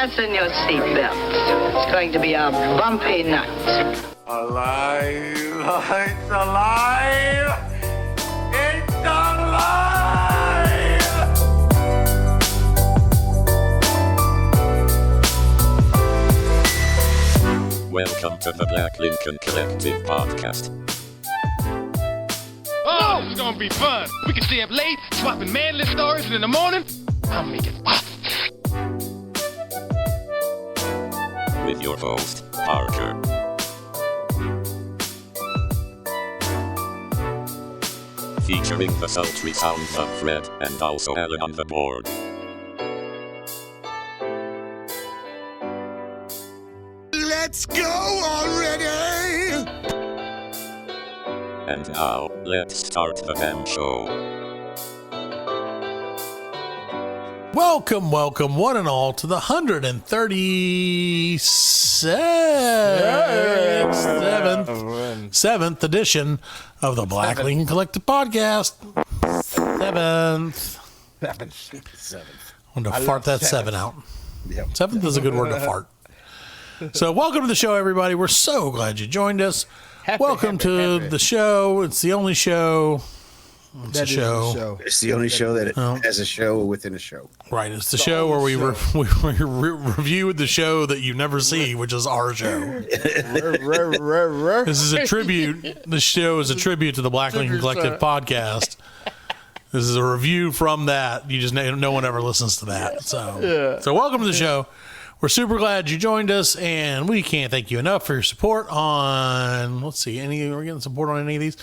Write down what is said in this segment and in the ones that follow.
Fasten your seatbelts. It's going to be a bumpy night. Alive! It's alive! It's alive! Welcome to the Black Lincoln Collective Podcast. Oh, this is gonna be fun. We can stay up late, swapping manly stories, and in the morning, I'll make it pop. With your host, Parker. Featuring the sultry sounds of Fred and also Alan on the board. Let's go already! And now, let's start the damn show. Welcome, one and all, to the 137th edition of the Black Lincoln Collective Podcast. Seventh. I wanted to fart that seven out. Yep. Seventh is a good word to fart. So welcome to the show, everybody. We're so glad you joined us. Welcome to the show. It's the only show. It's a show. It's the only show that has a show within a show. Right. It's the show where we review the show that you never see, which is our show. This is a tribute. This show is a tribute to the Black Lincoln Collective Podcast. This is a review from that. You just no one ever listens to that. So welcome to the show. We're super glad you joined us, and we can't thank you enough for your support on, we're getting support on any of these?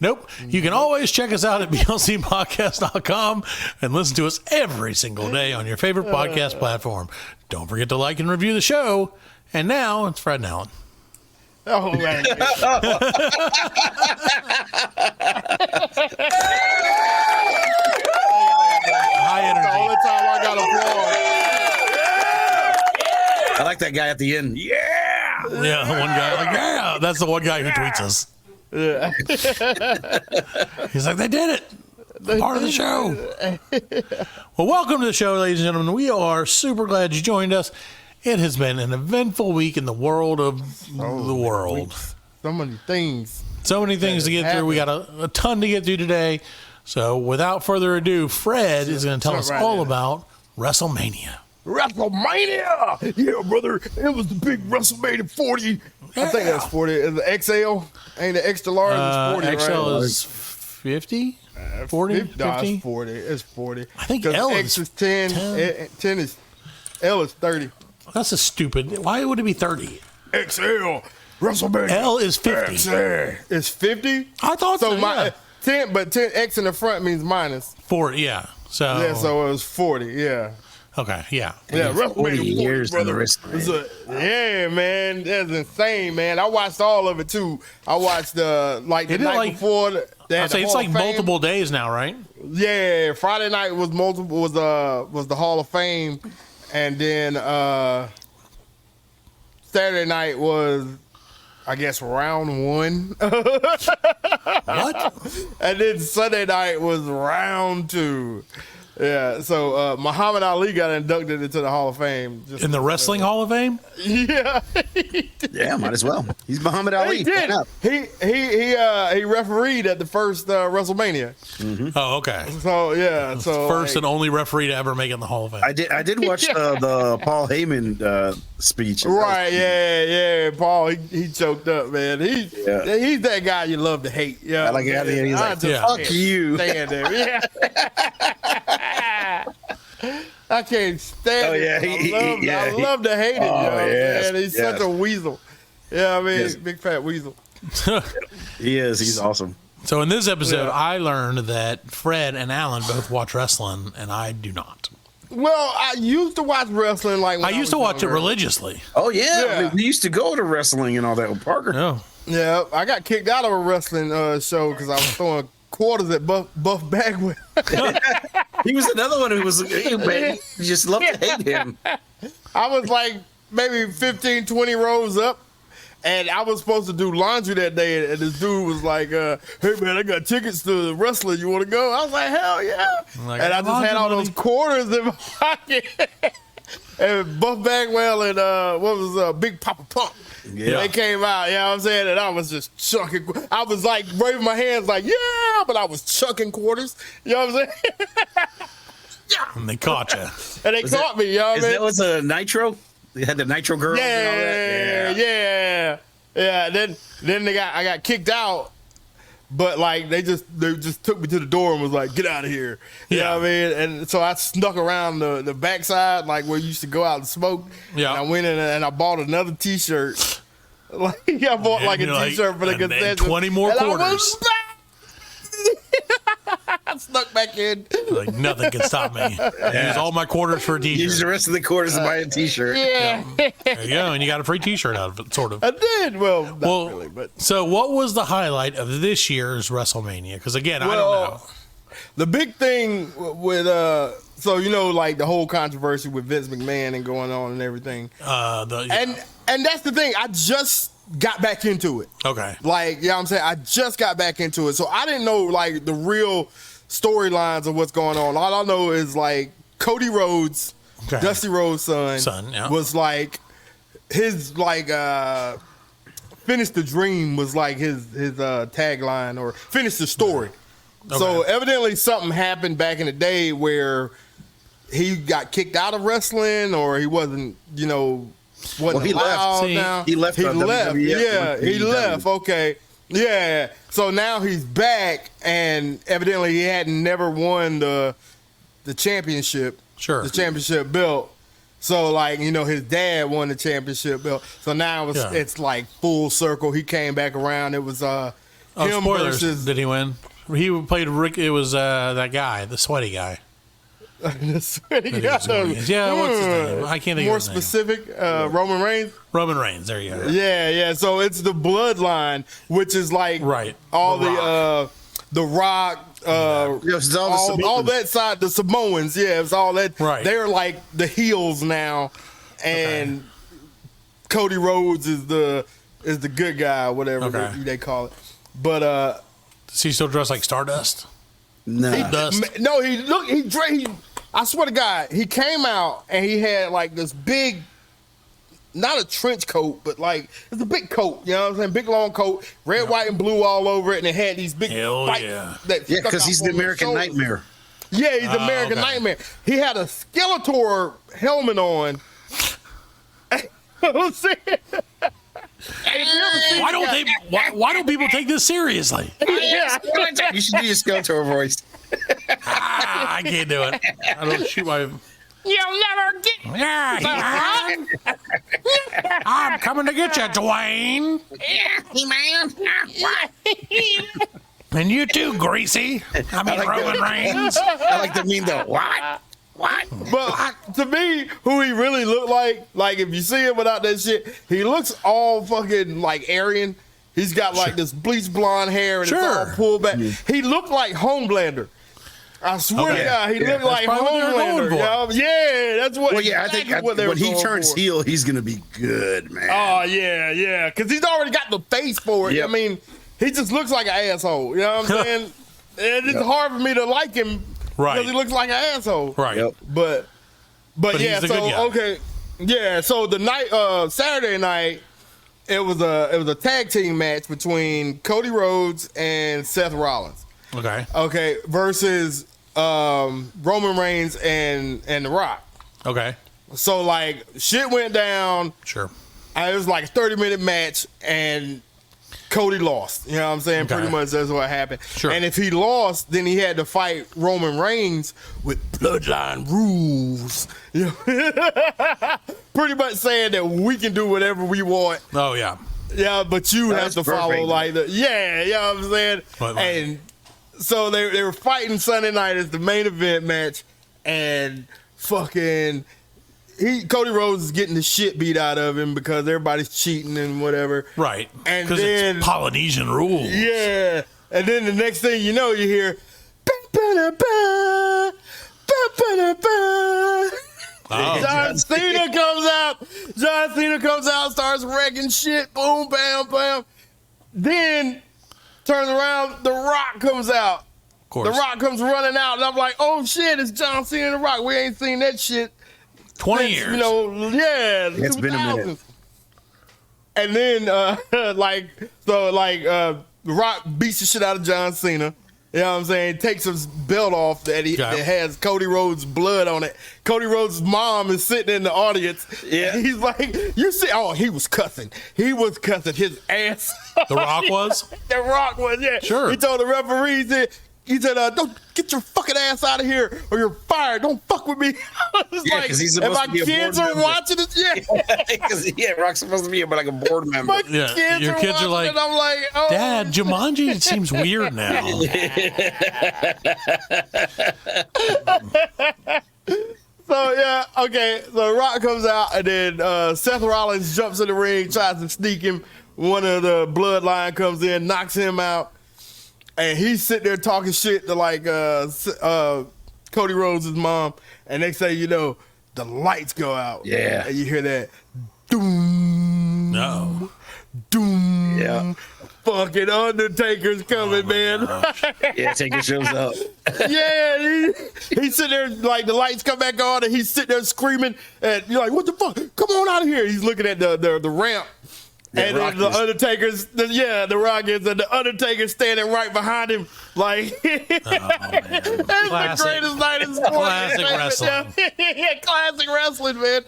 Nope. You can always check us out at blcpodcast.com and listen to us every single day on your favorite podcast platform. Don't forget to like and review the show. And now, it's Fred and Alan. Oh, man. High energy. All the time I got applause. I like that guy at the end. Yeah. Yeah, one guy. Like, yeah. That's the one guy who tweets us. Yeah. He's like, they did it. Part of the show. Well, welcome to the show, ladies and gentlemen. We are super glad you joined us. It has been an eventful week in the world of the world. So many things. So many things to get through. We got a ton to get through today. So without further ado, Fred is going to tell us all about WrestleMania. WrestleMania! Yeah, brother. It was the big WrestleMania 40. I think that's 40. Is the XL? Ain't the extra large? It's 40, XL right? is 50? 40? 50? No, it's 40. It's 40. I think L X is 10. 10 is... L is 30. That's a stupid... Why would it be 30? XL. WrestleMania. L is 50. XL. It's 50? I thought so, yeah. 10, but 10X in the front means minus. 40, yeah. So it was 40, yeah. Okay, yeah. Yeah, 40 years in the wrist. Yeah, man, that's insane, man. I watched all of it too. I watched the night before. I'd say it's like multiple days now, right? Yeah, Friday night was the Hall of Fame, and then Saturday night was, I guess, round one. What? And then Sunday night was round two. Yeah, so Muhammad Ali got inducted into the Hall of Fame. In the Wrestling Hall of Fame? Yeah. Yeah, might as well. He's Muhammad Ali. He did. He refereed at the first WrestleMania. Mm-hmm. Oh, okay. So yeah, first and only referee to ever make it in the Hall of Fame. I did watch the Paul Heyman speech. Right, yeah. Paul, he choked up, man. He's that guy you love to hate. Yeah, I like it. He's like, fuck you. Stand there. Yeah. I can't stand it. I love to hate it. Man. He's such a weasel. Yeah, I mean, big fat weasel. He is. He's awesome. So in this episode, I learned that Fred and Alan both watch wrestling, and I do not. Well, I used to watch wrestling when I used to watch it religiously. Oh, yeah. I mean, we used to go to wrestling and all that with Parker. Oh. Yeah, I got kicked out of a wrestling show because I was throwing quarters at Buff Bagwell. He was another one who was, man, you just love to hate him. I was like maybe 15, 20 rows up, and I was supposed to do laundry that day, and this dude was like, hey, man, I got tickets to the wrestling. You want to go? I was like, hell yeah. And I just had all those quarters in my pocket. and Buff Bagwell and what was Big Papa Pump. Yeah. They came out, you know what I'm saying? And I was just chucking. I was like waving my hands like, yeah, but I was chucking quarters. You know what I'm saying? And they caught you. And they caught me, you know what I mean? That was a Nitro? They had the Nitro girls and all that? Yeah. Then I got kicked out. But like they just took me to the door and was like, get out of here. You know what I mean? And so I snuck around the backside, like where you used to go out and smoke. Yeah. And I went in and I bought another t-shirt. Like I bought like a t-shirt for the concession. 20 more quarters. I snuck back in. Like nothing can stop me. Use all my quarters for a t-shirt. Use the rest of the quarters to buy a t-shirt. Yeah. There you go, and you got a free t-shirt out of it, sort of. I did. Well, not really, but. So what was the highlight of this year's WrestleMania? Because again, I don't know. The big thing with so you know, like the whole controversy with Vince McMahon and going on and everything. And that's the thing. I just got back into it. Okay. Like, you know what I'm saying? I just got back into it. So I didn't know, like, the real storylines of what's going on. All I know is, like, Cody Rhodes, Dusty Rhodes' son was, like, his, like, finish the dream was, like, his tagline or finish the story. Okay. So evidently something happened back in the day where he got kicked out of wrestling or he wasn't, you know, wasn't allowed now. He left. Yeah, he left. Okay. Yeah. So now he's back, and evidently he hadn't never won the championship. Sure. The championship belt. So, like, you know, his dad won the championship belt. So now it's like full circle. He came back around. It was him spoilers. versus. Did he win? He played Rick. It was that guy, the sweaty guy. The sweaty guy. Yeah, what's his name? I can't think more of his specific. Roman Reigns. Roman Reigns. There you go. Yeah. So it's the bloodline, which is like all the Rock, all that side, the Samoans. Yeah, it's all that. Right. They're like the heels now, and Cody Rhodes is the good guy, whatever they call it. But does he still dress like Stardust? No. I swear to God, he came out and he had like this big, not a trench coat, but like it's a big coat. You know what I'm saying? Big long coat, red, white, and blue all over it, and it had these big spikes. Because he's the American Nightmare. Yeah, he's the American Nightmare. He had a Skeletor helmet on. I'm saying. Why don't people take this seriously? You should do your Skeletor voice. I can't do it. I don't shoot my. You'll never get. I'm coming to get you, Dwayne. Man. And you too, Greasy. I mean, Roman Reigns. I like to mean the what? But to me, who he really looked like if you see him without that shit, he looks all fucking like Aryan. He's got like this bleach blonde hair and it's all pulled back. He looked like Homelander. I swear to God, he looked like Homelander. Yeah, that's what. Well, yeah, I think when he turns heel, he's gonna be good, man. Oh yeah, because he's already got the face for it. Yep. I mean, he just looks like an asshole. You know what I'm saying? And it's hard for me to like him. Right. Because he looks like an asshole. Right. Yep. But yeah, so yeah, so the night Saturday night, it was a tag team match between Cody Rhodes and Seth Rollins. Okay, versus Roman Reigns and The Rock. Okay. So like shit went down. Sure. It was like a 30-minute match and Cody lost. You know what I'm saying? Okay. Pretty much that's what happened. Sure. And if he lost, then he had to fight Roman Reigns with bloodline rules. You know? Pretty much saying that we can do whatever we want. Oh, yeah. Yeah, but you have to follow like the you know what I'm saying? And so they were fighting Sunday night as the main event match, and fucking Cody Rhodes is getting the shit beat out of him because everybody's cheating and whatever. Right. And then it's Polynesian rules. Yeah. And then the next thing you know, you hear John Cena comes out. John Cena comes out, starts wrecking shit. Boom, bam, bam. Then turns around, The Rock comes out. Of course. The Rock comes running out, and I'm like, oh shit, it's John Cena and The Rock. We ain't seen that shit 20 years. You know, yeah, It's been a minute. And then, The Rock beats the shit out of John Cena. You know what I'm saying? Takes his belt off that has Cody Rhodes' blood on it. Cody Rhodes' mom is sitting in the audience. Yeah. And he's like, you see, he was cussing. He was cussing his ass. The Rock was? The Rock was, yeah. Sure. He told the referees that, he said, don't get your fucking ass out of here or you're fired. Don't fuck with me. Because he's supposed to be a board kids are member. watching it, Because Rock's supposed to be like a board member. My kids are like, I'm like, oh. Dad, Jumanji seems weird now. So, yeah, okay. So, Rock comes out, and then Seth Rollins jumps in the ring, tries to sneak him. One of the bloodline comes in, knocks him out. And he's sitting there talking shit to Cody Rhodes' mom, and they say, the lights go out. Yeah. And you hear that. Doom. No. Doom. Yeah. Fucking Undertaker's coming, man. Yeah, Taker shows up. Yeah, he's sitting there, the lights come back on, and he's sitting there screaming, and you're like, what the fuck? Come on out of here. He's looking at the ramp. And then the Undertaker's, the Rock is, and the Undertaker's standing right behind him, like, that's the greatest night in sports. Classic wrestling. Yeah, classic wrestling, man.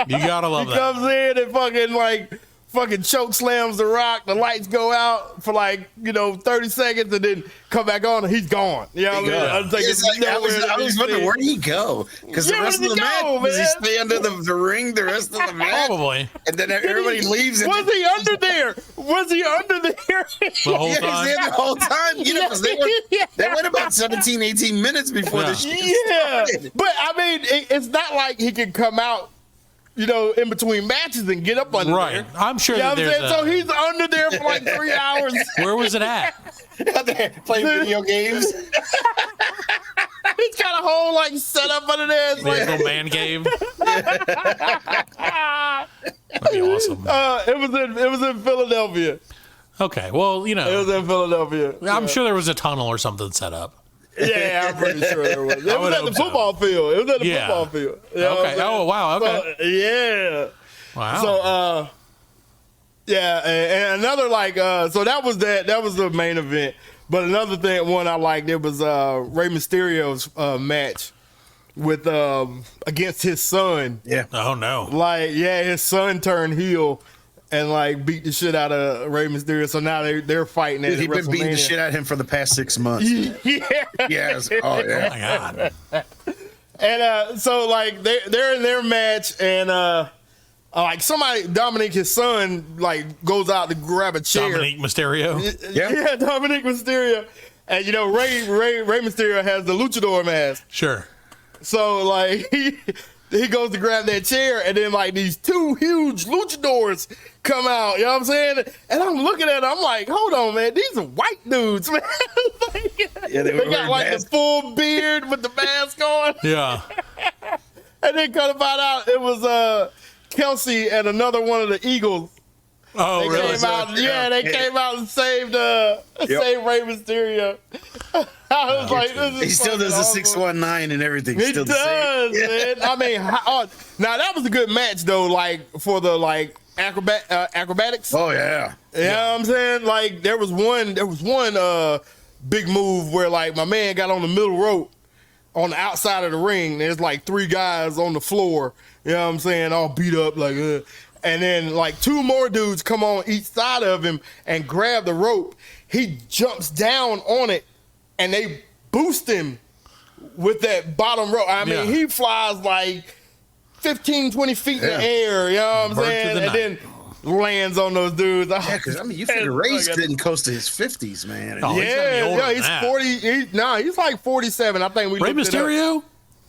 You gotta love that. He comes in and fucking choke slams the Rock. The lights go out for 30 seconds and then come back on and he's gone. You know what I mean? I was wondering, where did he go? Because the rest of the match, does he stay under the ring the rest of the match? Probably. And then everybody leaves. Was he under there? Was he under there? The whole time? He's there the whole time. Because they went about 17, 18 minutes before the shit started. But, I mean, it's not like he can come out in between matches and get up under there. Right. I'm sure that there's So he's under there for 3 hours. Where was it at? Out there playing video games. He's got a whole set up under there. Little man cave. That'd be awesome. It was in Philadelphia. Okay. Well, It was in Philadelphia. I'm sure there was a tunnel or something set up. Yeah, I'm pretty sure there was. It was at the football field. It was at the football field. Okay. Oh, wow. Okay. So, yeah. Wow. So, and another so that was that. That was the main event. But another one I liked, it was Rey Mysterio's match with against his son. Yeah. Oh no. His son turned heel and beat the shit out of Rey Mysterio. So now they're fighting at He's been beating the shit out of him for the past 6 months. Yeah. Yes. Oh yeah. Oh my God. And so they're in their match and Dominique, his son, goes out to grab a chair. Dominique Mysterio. Yeah, Dominique Mysterio. And Rey Mysterio has the luchador mask. Sure. So he goes to grab that chair, and then these two huge luchadors come out. You know what I'm saying? And I'm looking at it, I'm like, hold on, man, these are white dudes, man. They got the full beard with the mask on. Yeah. And then come to find out it was Kelsey and another one of the Eagles. Oh, they really? Came out, they came out and saved Rey Mysterio. I was like, this is he still does the 619 and everything. He still does, man. I mean, now that was a good match though. For the acrobatics. Oh yeah. You know what I'm saying? There was one big move where my man got on the middle rope on the outside of the ring. There's 3 guys on the floor. You know what I'm saying? All beat up and then 2 more dudes come on each side of him and grab the rope. He jumps down on it and they boost him with that bottom rope. I mean, he flies 15, 20 feet in the air. You know what I'm saying? And then lands on those dudes. Yeah, because you figure Rey's getting close to his 50s, man. Oh, he's 40. He's 47. I think we Rey Mysterio?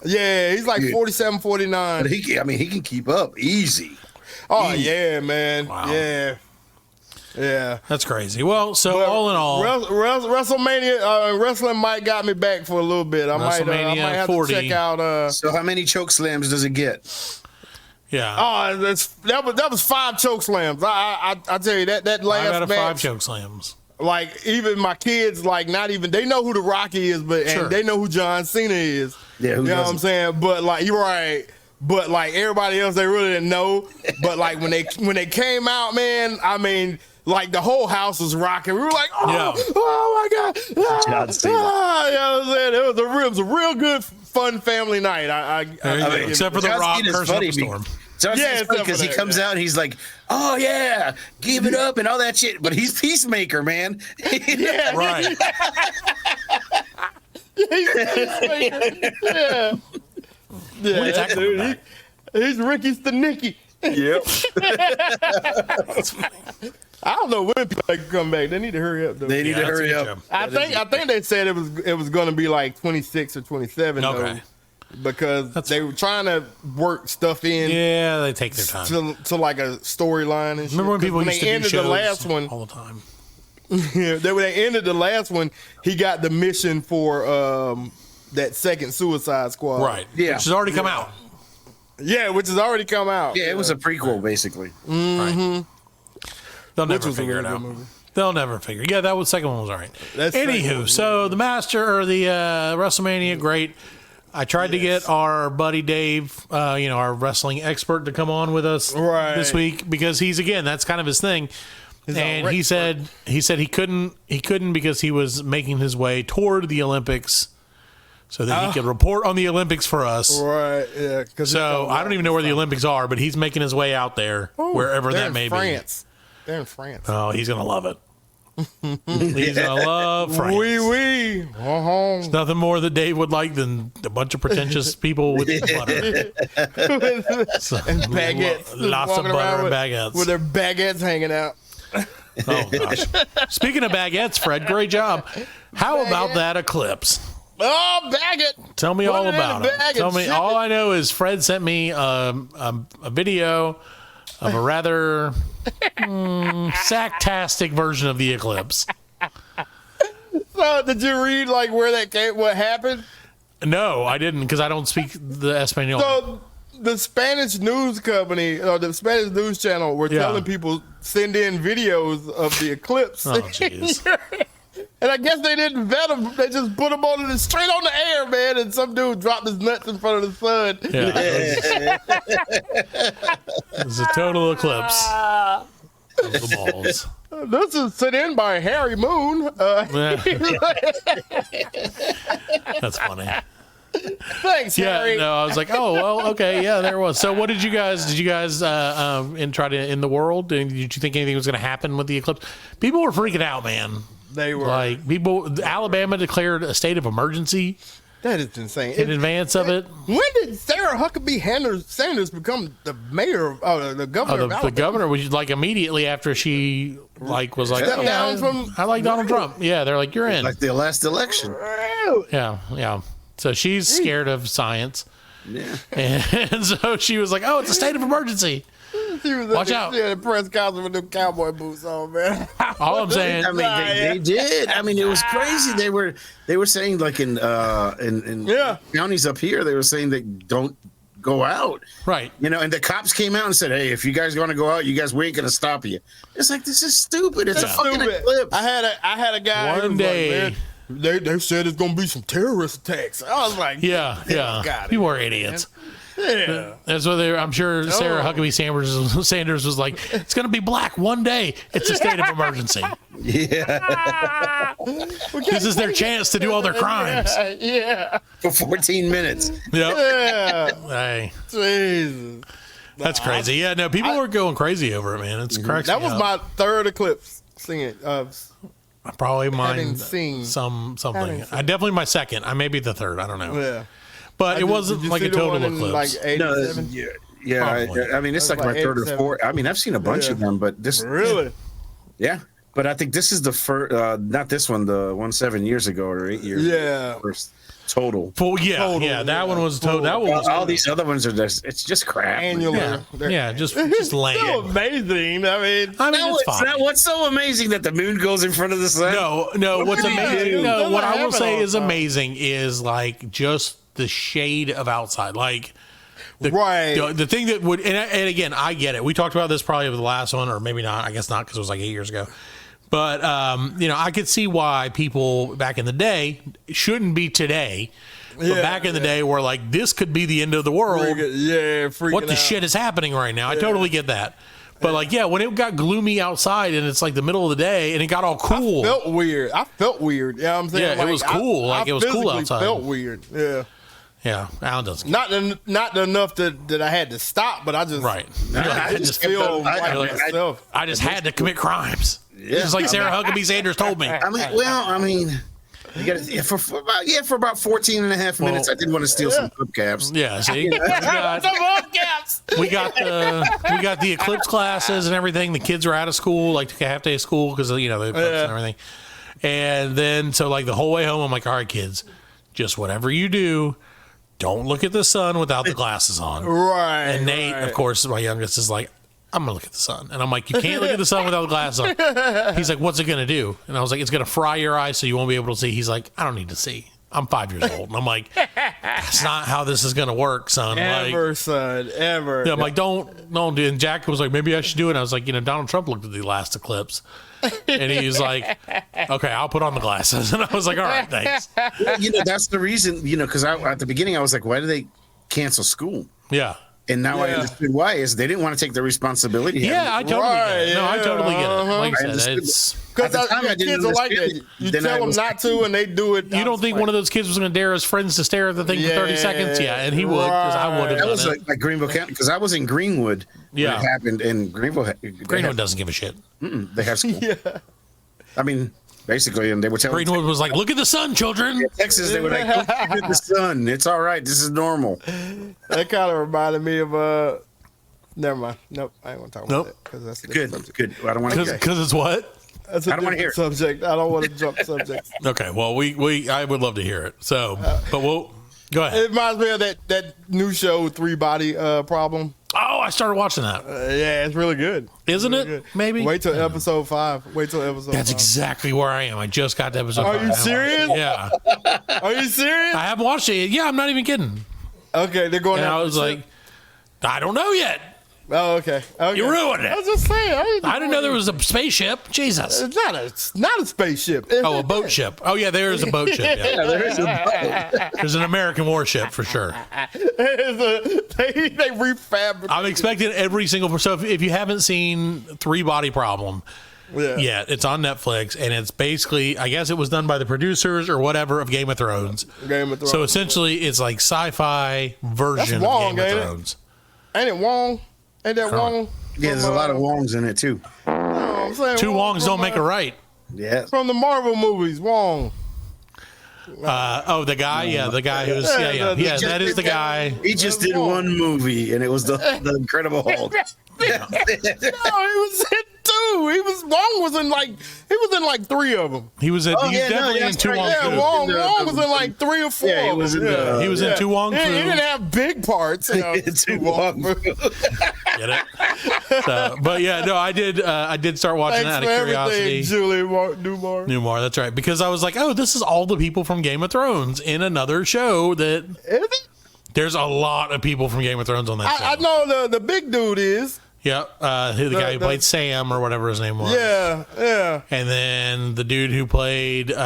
Yeah, he's 47, 49. But he can keep up easy. Oh, yeah, man. Wow. Yeah. That's crazy. Well, so all in all, WrestleMania wrestling might got me back for a little bit. I might have 40. to check out. So how many choke slams does it get? Yeah. Oh, that was 5 choke slams. I tell you that last 5 out of match, 5 choke slams. Even my kids, not even they know who The Rock is, and they know who John Cena is. Yeah, you know what I'm saying? But you're right. but like everybody else, they really didn't know. But like when they came out, man, I mean, like the whole house was rocking. We were like, oh my god, you know what I'm saying? It was a real good, fun family night. I mean, except for the Rock curse up a storm. Because he comes out and he's like, "Oh yeah, give it up" and all that shit. But he's Peacemaker, man. Yeah, right. He's Peacemaker. Yeah, dude. He's Ricky Stanicky. Yep. I don't know when people can come back. They need to hurry up, though. They need to hurry up. I think they said it was going to be like 26 or 27. Okay. Though, because they were trying to work stuff in. Yeah, they take their time to like a storyline and shit. Remember when people used to do ended shows the last one all the time? Yeah, when they ended the last one, he got the mission for that second Suicide Squad. Right. Yeah. Which has already come out. Yeah, which has already come out. Yeah, it was a prequel, basically. Right. They'll never figure it out. They'll never figure. Yeah, that was second one was all right. Anywho, so the Master or the WrestleMania, great. I tried to get our buddy Dave, our wrestling expert, to come on with us this week because that's kind of his thing. And he said he couldn't because he was making his way toward the Olympics so that he could report on the Olympics for us. Right, yeah. So I don't even know where the Olympics are, but he's making his way out there, wherever that may be. They're in France. Oh, he's going to love it. He's going to love France. There's nothing more that Dave would like than a bunch of pretentious people with butter. And baguettes. Lots of butter and baguettes. With their baguettes hanging out. Oh, gosh. Speaking of baguettes, Fred, great job. How about that Eclipse? Oh, baguette. Tell me all about it. Tell me. All I know is Fred sent me a video of a rather sacktastic version of the Eclipse. So, did you read like where that came? What happened? No, I didn't because I don't speak the Espanol. So, the Spanish news company or the Spanish news channel were telling people send in videos of the Eclipse. Oh, jeez. And I guess they didn't vet them. They just put them straight on the air, man. And some dude dropped his nuts in front of the sun. Yeah, it was a total eclipse of the balls. This is sent in by Harry Moon. That's funny. Thanks, Harry. No, I was like, oh, well, okay, yeah, there was. So what did you guys try to end the world? Did you think anything was going to happen with the eclipse? People were freaking out, man. They were. Like, Alabama declared a state of emergency. That is insane. In advance of it. When did Sarah Huckabee Sanders become the mayor, the governor of Alabama? The governor was like immediately after she was like, stepped down from. I like Donald Trump. Yeah, they're like, you're in. Like the last election. Yeah. So she's scared of science. Yeah. And so she was like, oh, it's a state of emergency. Watch out. She had a press conference with them cowboy boots on, man. All I'm saying. I mean, they did. I mean, it was crazy. They were saying like in counties up here, they were saying that don't go out. Right. And the cops came out and said, hey, if you guys want to go out, we ain't going to stop you. It's like, this is stupid. It's a fucking eclipse. I had a guy one day. Like, man, they said it's going to be some terrorist attacks. I was like, yeah. People are idiots. Yeah. That's what I'm sure Sarah Huckabee Sanders was like, it's going to be black one day. It's a state of emergency. Yeah. This is their chance to do all their crimes. Yeah. For 14 minutes. Yep. Yeah. Hey. Jesus. That's crazy. Yeah, no, people were going crazy over it, man. It's cracks That was my third Eclipse singing. Probably mine. Seen something. I definitely my second. I may be the third. I don't know. Yeah. But it wasn't like a total eclipse. Like 87? Yeah. I mean, it's like my third or fourth. I mean, I've seen a bunch of them, but this really. Yeah, but I think this is the first. Not this one. The one 7 years ago or 8 years. Yeah. First total. That one was total. That one was all these other ones are it's just crap. Annular. Yeah, just lame. So amazing. I mean, it's fine. What's so amazing that the moon goes in front of the sun? No. What's amazing? No, what I will say is amazing is like just the shade of outside, like the thing that would, and again, I get it. We talked about this probably with the last one, or maybe not. I guess not because it was like 8 years ago. But I could see why people back in the day shouldn't be today But back in the day where like this could be the end of the world. Freaking what the out. shit is happening right now? I totally get that. But like, when it got gloomy outside and it's like the middle of the day and it got all cool. I felt weird. You know what I'm saying? Yeah, like, it was cool. It was cool outside. Felt weird. Yeah. Yeah, Alan doesn't. Not enough that I had to stop, but I just I just feel myself. I just had to commit crimes. Yeah. Just like Sarah Huckabee Sanders told me. You got for about 14 and a half minutes. I did want to steal some hubcaps. Yeah, see, we got the Eclipse classes and everything. The kids were out of school, like took a half day of school because the Eclipse and everything. And then so like the whole way home, I'm like, all right, kids, just whatever you do, don't look at the sun without the glasses on. Right. And Nate, of course, my youngest, is like, I'm going to look at the sun. And I'm like, you can't look at the sun without the glasses on. He's like, what's it going to do? And I was like, it's going to fry your eyes so you won't be able to see. He's like, I don't need to see. I'm 5 years old. And I'm like, that's not how this is going to work, son. Son, ever. Yeah, I'm like, don't do it. And Jack was like, maybe I should do it. And I was like, Donald Trump looked at the last eclipse. And he was like, okay, I'll put on the glasses. And I was like, all right, thanks. That's the reason, because at the beginning I was like, why do they cancel school? Yeah. And now I understood why is they didn't want to take the responsibility. Yeah, I totally get it. No, I totally get it. Like I said, it's because kids are like that. You tell them not to, and they do it. You don't think one of those kids was going to dare his friends to stare at the thing for 30 seconds? Yeah, and he would, because I would have. That was like Greenville County, because I was in Greenwood. When it happened in Greenville. Greenwood doesn't give a shit. They have school. I mean, basically, and they were telling Greenwood was like, "Look at the sun, children." In Texas, they were like, "Look at the sun. It's all right. This is normal." That kind of reminded me of never mind. Nope, I ain't gonna talk about that because that's good. I don't want to. Because it's what? That's I don't want to hear subject. I don't want to jump subjects. Okay, well, I would love to hear it. So, but we'll go ahead. It reminds me of that new show, 3 Body Problem. Oh, I started watching that. Yeah, it's really good. Isn't it? Good. Maybe. Wait till episode 5. That's exactly where I am. I just got to episode 5. Are you serious? Yeah. Are you serious? I haven't watched it. Yeah, I'm not even kidding. Okay, they're going. And I was like, I don't know yet. Oh, okay. You ruined it. I was just saying. I didn't know there was a spaceship. Jesus. It's not a spaceship. A boat ship. Oh, yeah, there is a boat ship. Yeah, there is a boat. There's an American warship for sure. They refabricated. I'm expecting every single. So if you haven't seen 3 Body Problem yet, it's on Netflix, and it's basically, I guess it was done by the producers or whatever of Game of Thrones. So essentially, it's like sci-fi version of Game of Thrones. Ain't it Wong? Ain't that Wong? Yeah, there's a lot of Wongs in it too. I'm saying 2 Wongs don't make a right. Yeah. From the Marvel movies, Wong. The guy, the guy who's that is the guy. He just did one movie, and it was the Incredible Hulk. No, he was in 2. Wong was in like 3 of them. He was definitely in 2 Wong. Yeah, Wong was in like 3 or 4. Yeah, he was in he was in 2 Wong. He didn't have big parts. 2 Wong. Get it? But yeah, no, I did start watching that out of curiosity. Julie Newmar. That's right, because I was like, oh, this is all the people from Game of Thrones in another show that. Is it? There's a lot of people from Game of Thrones on that show. I know the big dude is. Yeah, the guy who played Sam or whatever his name was. Yeah. And then the dude who played what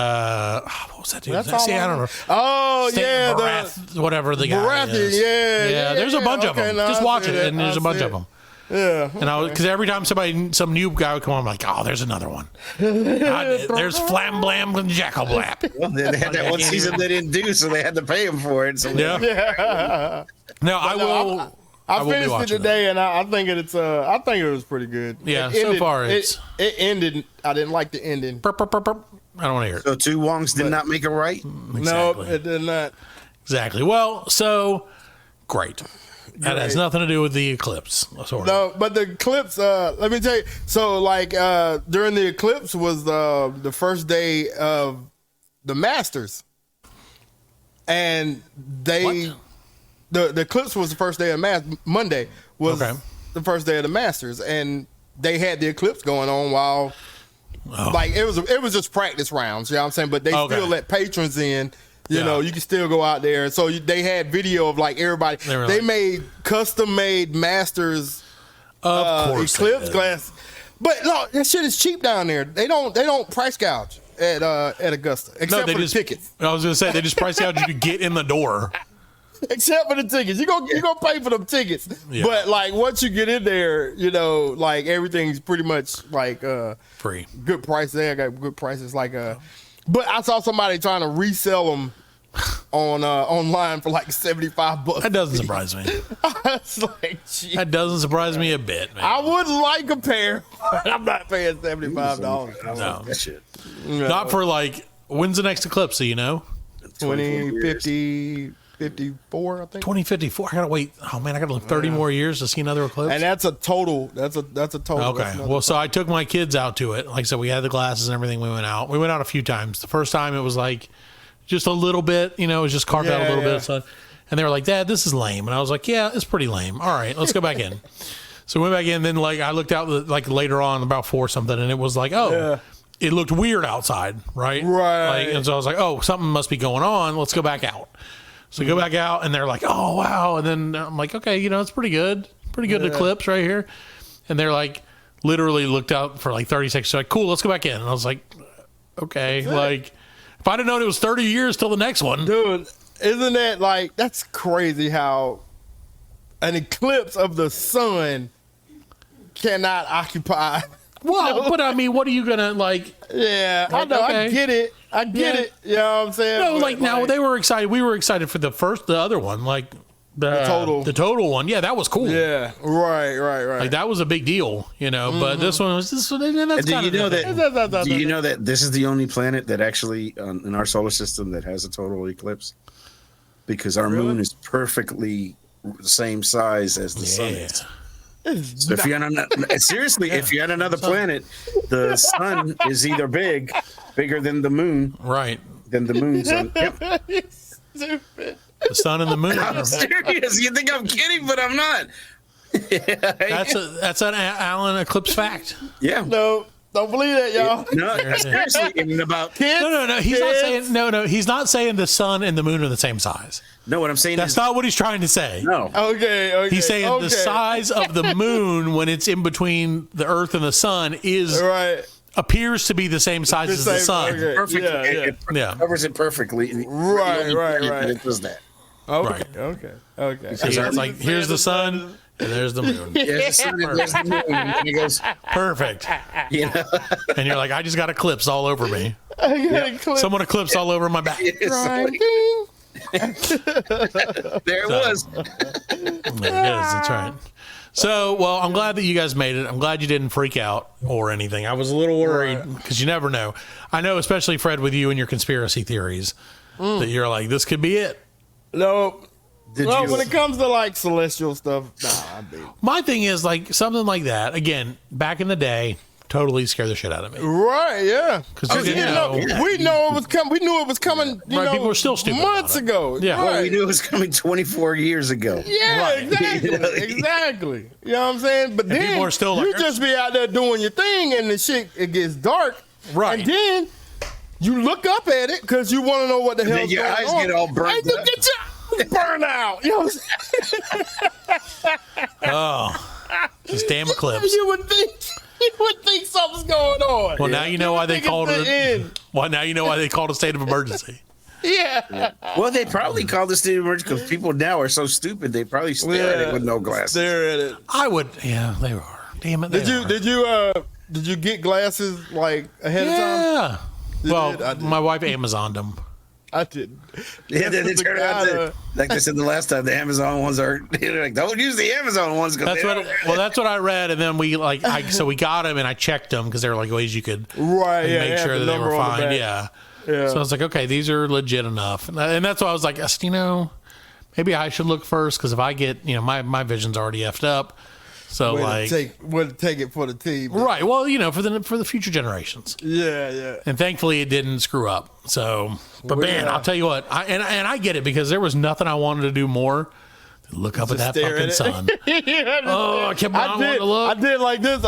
was that dude? I don't know. Oh, Stan Barath, whatever the guy is. Yeah. There's a bunch of them. Just watch it, and there's a bunch of them. Yeah. And because every time some new guy would come on, I'm like, oh, there's another one. There's Flam Blam and Jackal Blap. Well, they had that one season they didn't do, so they had to pay him for it. So yeah. No, I will. I finished it today, and I think I think it was pretty good. Yeah, so far it ended. I didn't like the ending. I don't want to hear it. So 2 Wongs did not make it right? Exactly. No, it did not. Exactly. Well, so great. That has nothing to do with the eclipse. No, but the eclipse, let me tell you. So, like, during the eclipse was the first day of the Masters. And the eclipse was the first day of Monday was the first day of the Masters. And they had the eclipse going on while, like, it was just practice rounds, you know what I'm saying? But they still let patrons in. You know, you can still go out there. So they had video of like everybody. They made custom-made Masters Eclipse glass. But look, that shit is cheap down there. They don't price gouge. at Augusta, except for the tickets. I was gonna say they just priced out you could get in the door. Except for the tickets, you gonna pay for them tickets. Yeah. But like once you get in there, you know, like everything's pretty much like free. Good price there. I got good prices. Like but I saw somebody trying to resell them on online for like $75. That doesn't surprise me. That doesn't surprise me a bit, man. I would like a pair, but I'm not paying $75. No, that shit. Not for like when's the next Eclipse? You know, 2050. 54, I think. 2054. I gotta wait. Oh man, I gotta look 30 more years to see another Eclipse. And that's a total. That's a total. Okay. Well, so I took my kids out to it. Like I said, we had the glasses and everything. We went out. We went out a few times. The first time it was like just a little bit. You know, it was just carved out a little bit of sun. And they were like, "Dad, this is lame." And I was like, "Yeah, it's pretty lame. All right, let's go back in." So we went back in. Then like I looked out like later on about 4 something, and it was like, oh. It looked weird outside, right? Right. Like, and so I was like, oh, something must be going on. Let's go back out. So go back out, and they're like, oh, wow. And then I'm like, okay, you know, it's pretty good. Pretty good Eclipse right here. And they're like, literally looked out for like 30 seconds. So like, cool, let's go back in. And I was like, okay. Like, if I'd have known it was 30 years till the next one. Dude, isn't that like, that's crazy how an eclipse of the sun cannot occupy. Well, but I mean, what are you going to like? Yeah, I know. Okay. I get it. it. You know what I'm saying? No, like now they were excited. We were excited for the other one, like the total one. Yeah, that was cool. Yeah, right. Like that was a big deal, you know. But this one was just. And that's do you know that? Do you know that this is the only planet that actually in our solar system that has a total eclipse? Because our moon is perfectly the same size as the sun is. So if you're on seriously, if you're on another planet, the sun is either bigger than the moon, right? Than the moon's sun. Yep. Stupid. The sun and the moon. I'm serious. You think I'm kidding, but I'm not. That's an Alan Eclipse fact. Yeah. No. Don't believe that, y'all. No, seriously, in about kids. No. He's not saying no. He's not saying the sun and the moon are the same size. No, what I'm saying that's not what he's trying to say. No. Okay. He's saying the size of the moon when it's in between the Earth and the sun is appears to be the same size as the sun. Okay. Perfect. It covers it perfectly. Right. It does that. Okay. So it's like here's the sun. And there's the moon. There's the sun and there's the moon. And he goes, perfect. You know? And you're like, I just got eclipse all over me. Someone eclipse all over my back. There it was. There it is. That's right. So, well, I'm glad that you guys made it. I'm glad you didn't freak out or anything. I was a little worried because you never know. I know, especially Fred, with you and your conspiracy theories, that you're like, this could be it. No. When it comes to like celestial stuff, my thing is like something like that. Again, back in the day, totally scared the shit out of me. Right? Yeah. Because we know it was coming. We knew it was coming. You know, people were still stupid months ago. Yeah. Well, we knew it was coming 24 years ago. Yeah, exactly. You know what I'm saying? But then people are still like, you just be out there doing your thing, and the shit it gets dark. Right. And then you look up at it because you want to know what the hell. Then your eyes get all burnt. And you get your burn out. You know what I'm saying? Just damn eclipse. You would think something's going on. Well, now you know why they called it. Well, now you know why they called a state of emergency. Yeah. Well, they probably called it state of emergency because people now are so stupid. They probably stare at it with no glasses. Stare at it. I would. Yeah, they are. Damn it. Did you get glasses like ahead of time? Yeah. Well, my wife Amazoned them. I didn't. Yeah, they turn out like they said the last time, the Amazon ones are like, don't use the Amazon ones. That's what I read, and then we so we got them, and I checked them because there were like ways you could make sure that they were fine. Yeah. So I was like, okay, these are legit enough, and that's why I was like, you know, maybe I should look first because if I get, you know, my vision's already effed up. So take it for the team, right? Well, you know, for the future generations. Yeah. And thankfully, it didn't screw up. So, but man, I'll tell you what, I get it because there was nothing I wanted to do more than look up at that fucking sun. I kept on wanting to look. I did like this.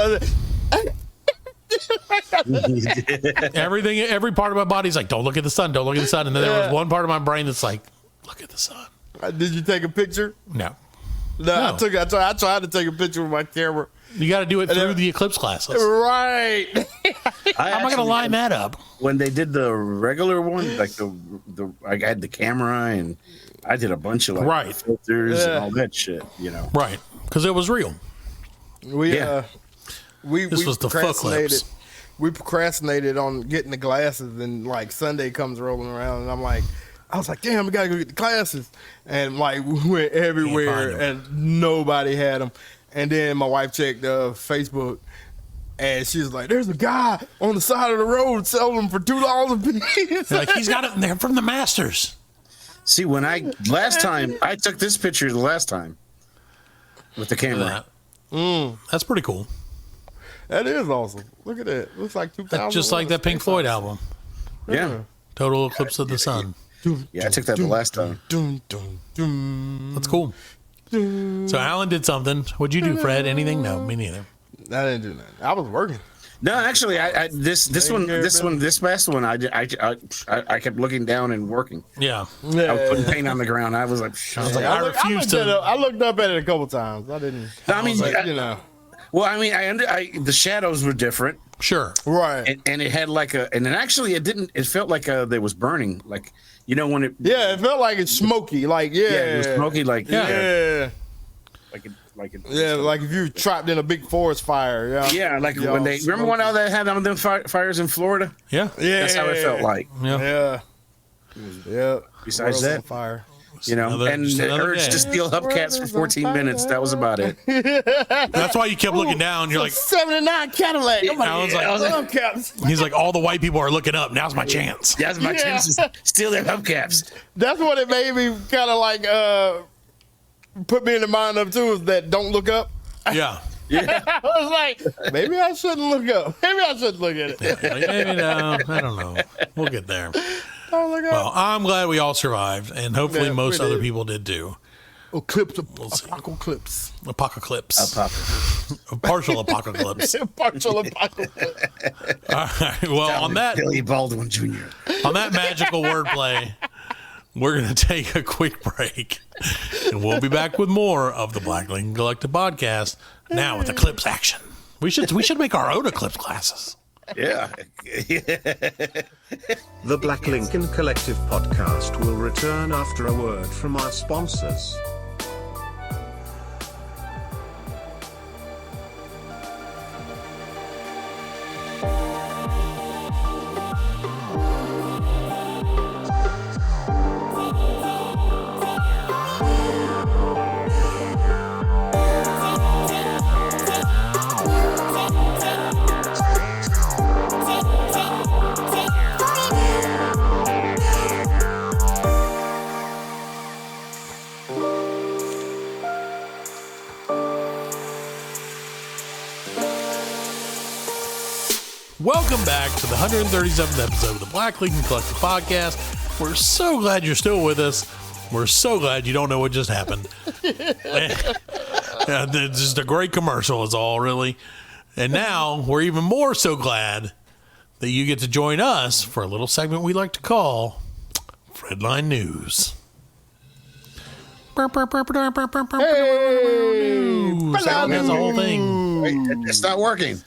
Every part of my body's like, don't look at the sun, don't look at the sun. And then there was one part of my brain that's like, look at the sun. Did you take a picture? No. No. I tried to take a picture with my camera. You got to do it through the Eclipse classes. Right. How am I going to line that up? When they did the regular one, like I had the camera and I did a bunch of filters and all that shit, Right. Because it was real. This was the Eclipse. We procrastinated on getting the glasses, and like Sunday comes rolling around, and I was like, damn, we gotta go get the glasses, and like we went everywhere, and nobody had them. And then my wife checked Facebook, and she was like, "There's a guy on the side of the road selling them for $2 a piece." Like he's got it in there from the Masters. See, when I took this picture the last time with the camera. That's pretty cool. That is awesome. Look at that. Looks like 2000. Just like that Pink Floyd album. Yeah. Total Eclipse of the Sun. Yeah, I took that the last time. That's cool. So Alan did something. What'd you do, Fred? Anything? No, me neither. I didn't do nothing. I was working. No, actually, this past one, I kept looking down and working. Yeah. I was putting paint on the ground. I was like, I refuse to. I looked up at it a couple times. I didn't. I mean, Well, I mean, the shadows were different. Sure. Right. And it had and then actually it felt like there was burning, like, when it. Yeah, it felt like it's smoky, like, Yeah, it was smoky, like. Yeah. Like if you trapped in a big forest fire. Yeah, like when they remember when they had them fires in Florida. Yeah. That's how it felt like. Yeah. Besides that, fire. and the urge to steal hubcaps for 14 minutes. That was about it. That's why you kept looking down. You're like 79 Cadillac. Hubcaps. He's like, all the white people are looking up. Now's my chance. Now's my chance to steal their hubcaps. That's what it made me kind of like put me in the mind of too, is that don't look up. Yeah. I was like, maybe I shouldn't look up. Maybe I shouldn't look at it. Maybe no. I don't know. We'll get there. Well, I'm glad we all survived, and hopefully most other people did too. Apocalypse. Partial apocalypse. Partial apocalypse. All right. Well, on that Billy Baldwin Jr. On that magical wordplay, we're going to take a quick break, and we'll be back with more of the Black Lincoln Collective podcast. Now with Eclipse action. We should make our own Eclipse classes. Yeah. The Black Lincoln Collective podcast will return after a word from our sponsors. Welcome back to the 137th episode of the Black Lincoln Collective podcast. We're so glad you're still with us. We're so glad you don't know what just happened. It's just a great commercial is all, really. And now we're even more so glad that you get to join us for a little segment we like to call Fredline News. That's the whole thing. Wait, it's not working.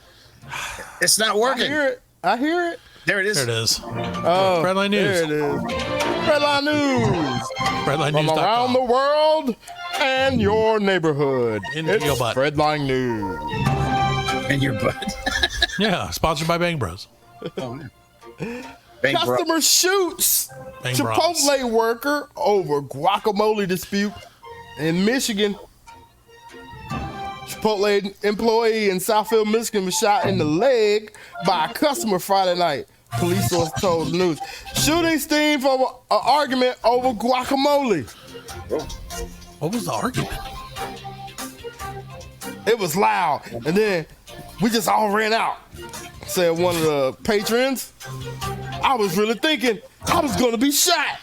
It's not working. I hear it. There it is. There it is. Oh, Fredline News. There it is. Fredline News. Fredline From around the world and your neighborhood. Into your butt. Fredline News. And your butt. Yeah, sponsored by Bang Bros. Customer shoots Bang Chipotle Bros. worker over guacamole dispute in Michigan. Chipotle employee in Southfield, Michigan was shot in the leg by a customer Friday night. Police source told the news. Shooting stemmed from an argument over guacamole. What was the argument? It was loud, and then we just all ran out, said one of the patrons. I was really thinking I was going to be shot.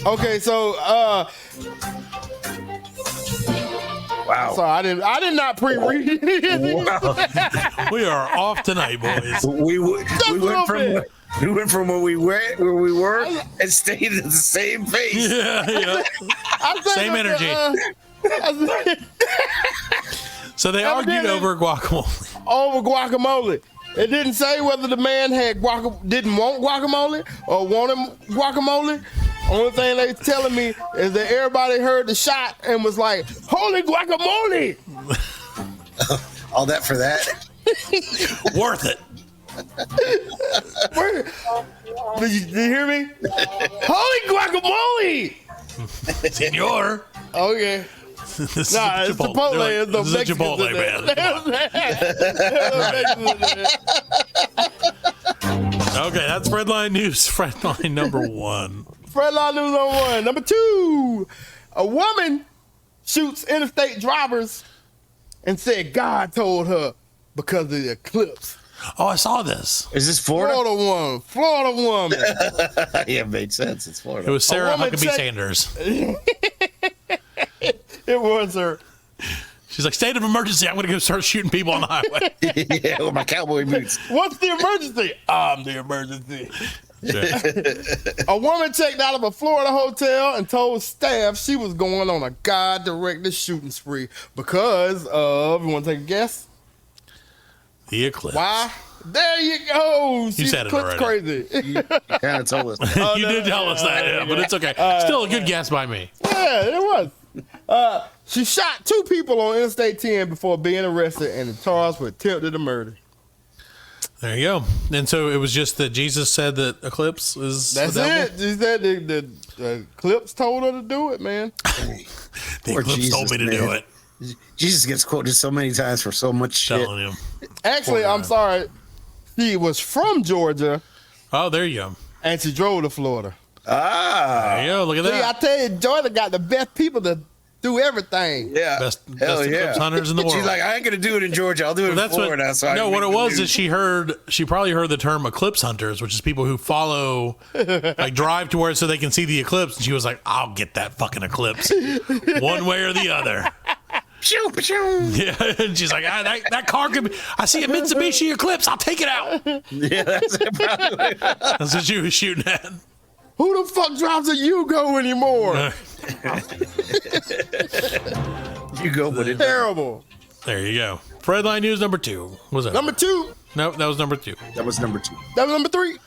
Okay, so Wow. So I did not pre-read it. Wow. We are off tonight, boys. We went from where we were and stayed at the same pace. Yeah. Same energy. So they argued over guacamole. Over guacamole. It didn't say whether the man had didn't want guacamole or wanted guacamole. Only thing they telling me is that everybody heard the shot and was like, "Holy guacamole!" All that for that? Worth it. Did you hear me? Holy guacamole! Senor. Okay. This is Nah, it's Chipotle. It's the this is a Mexicans Chipotle, in man. Okay, that's Fredline News. Fredline number 1. Fredline News number 1. Number 2. A woman shoots interstate drivers and said God told her because of the eclipse. Oh, I saw this. Is this Florida? Florida woman. Yeah, it made sense. It's Florida. It was Sarah Huckabee Sanders. It was her. She's like, state of emergency. I'm going to go start shooting people on the highway. Yeah, with my cowboy boots. What's the emergency? I'm the emergency. Yeah. A woman checked out of a Florida hotel and told staff she was going on a God-directed shooting spree because of, you want to take a guess? The eclipse. Why? There you go. You said it already. Crazy. You kind of told us. You did tell us that, yeah, but it's okay. Still a good guess by me. Yeah, it was. She shot 2 people on Interstate 10 before being arrested and charged with attempted murder. There you go. And so it was just that Jesus said that eclipse is. That's it. He said the eclipse told her to do it, man. The eclipse told me to do it. Jesus gets quoted so many times for so much shit. Telling him. Actually, I'm sorry. She was from Georgia. Oh, there you go. And she drove to Florida. Ah. There you go. Look at See, that. I tell you, Georgia got the best people to do everything. Yeah. Best Hell eclipse hunters in the world. She's like, I ain't going to do it in Georgia. I'll do it in Florida. What it was is she probably heard the term eclipse hunters, which is people who follow, like drive to where so they can see the eclipse. And she was like, I'll get that fucking eclipse one way or the other. Yeah, and she's like, that car could be. I see a Mitsubishi Eclipse. I'll take it out. Yeah, that's probably. That's what she was shooting at. Who the fuck drives a Yugo anymore? You go, but it's terrible. There you go. Fredline News number 2. What was that? Number 2. No, that was number 2. That was number 2. That was number 3.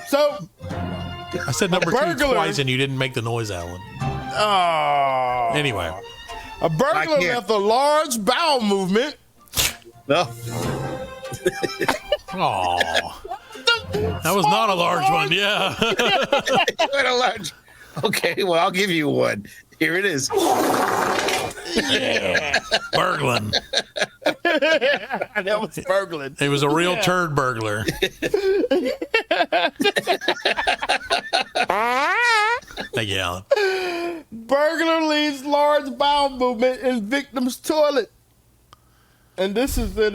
So I said number 2 twice, and you didn't make the noise, Alan. Oh. Anyway. A burglar left a large bowel movement. No. Oh. That was not a large one, yeah. What a large. Okay, well, I'll give you one. Here it is. Yeah. Burgling. That was burgling. It was a real turd burglar. Thank you, Alan. Burglar leaves large bowel movement in victim's toilet. And this is in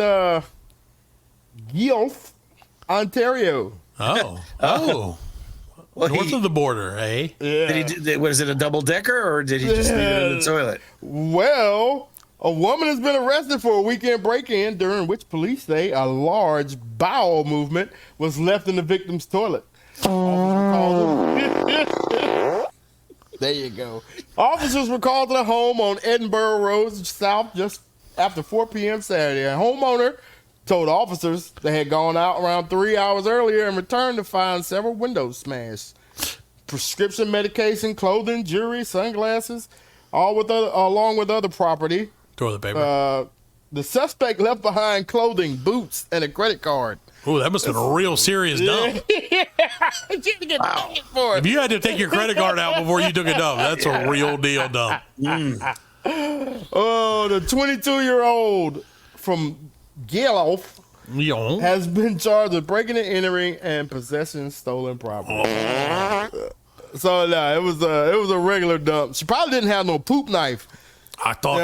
Guelph, Ontario. Oh. Well, north of the border, eh? Yeah. Was it a double decker or did he just leave it in the toilet? Well, a woman has been arrested for a weekend break-in during which police say a large bowel movement was left in the victim's toilet. There you go. Officers were called to the home on Edinburgh Road South just after 4 p.m. Saturday. A homeowner told officers they had gone out around 3 hours earlier and returned to find several windows smashed. Prescription medication, clothing, jewelry, sunglasses, along with other property. Toilet paper. The suspect left behind clothing, boots, and a credit card. Oh, that must have been a real serious dump. Wow. If you had to take your credit card out before you took a dump, that's a real deal dump. Oh, the 22-year-old from Guelph has been charged with breaking and entering and possessing stolen property. So no, it was a regular dump. She probably didn't have no poop knife. I thought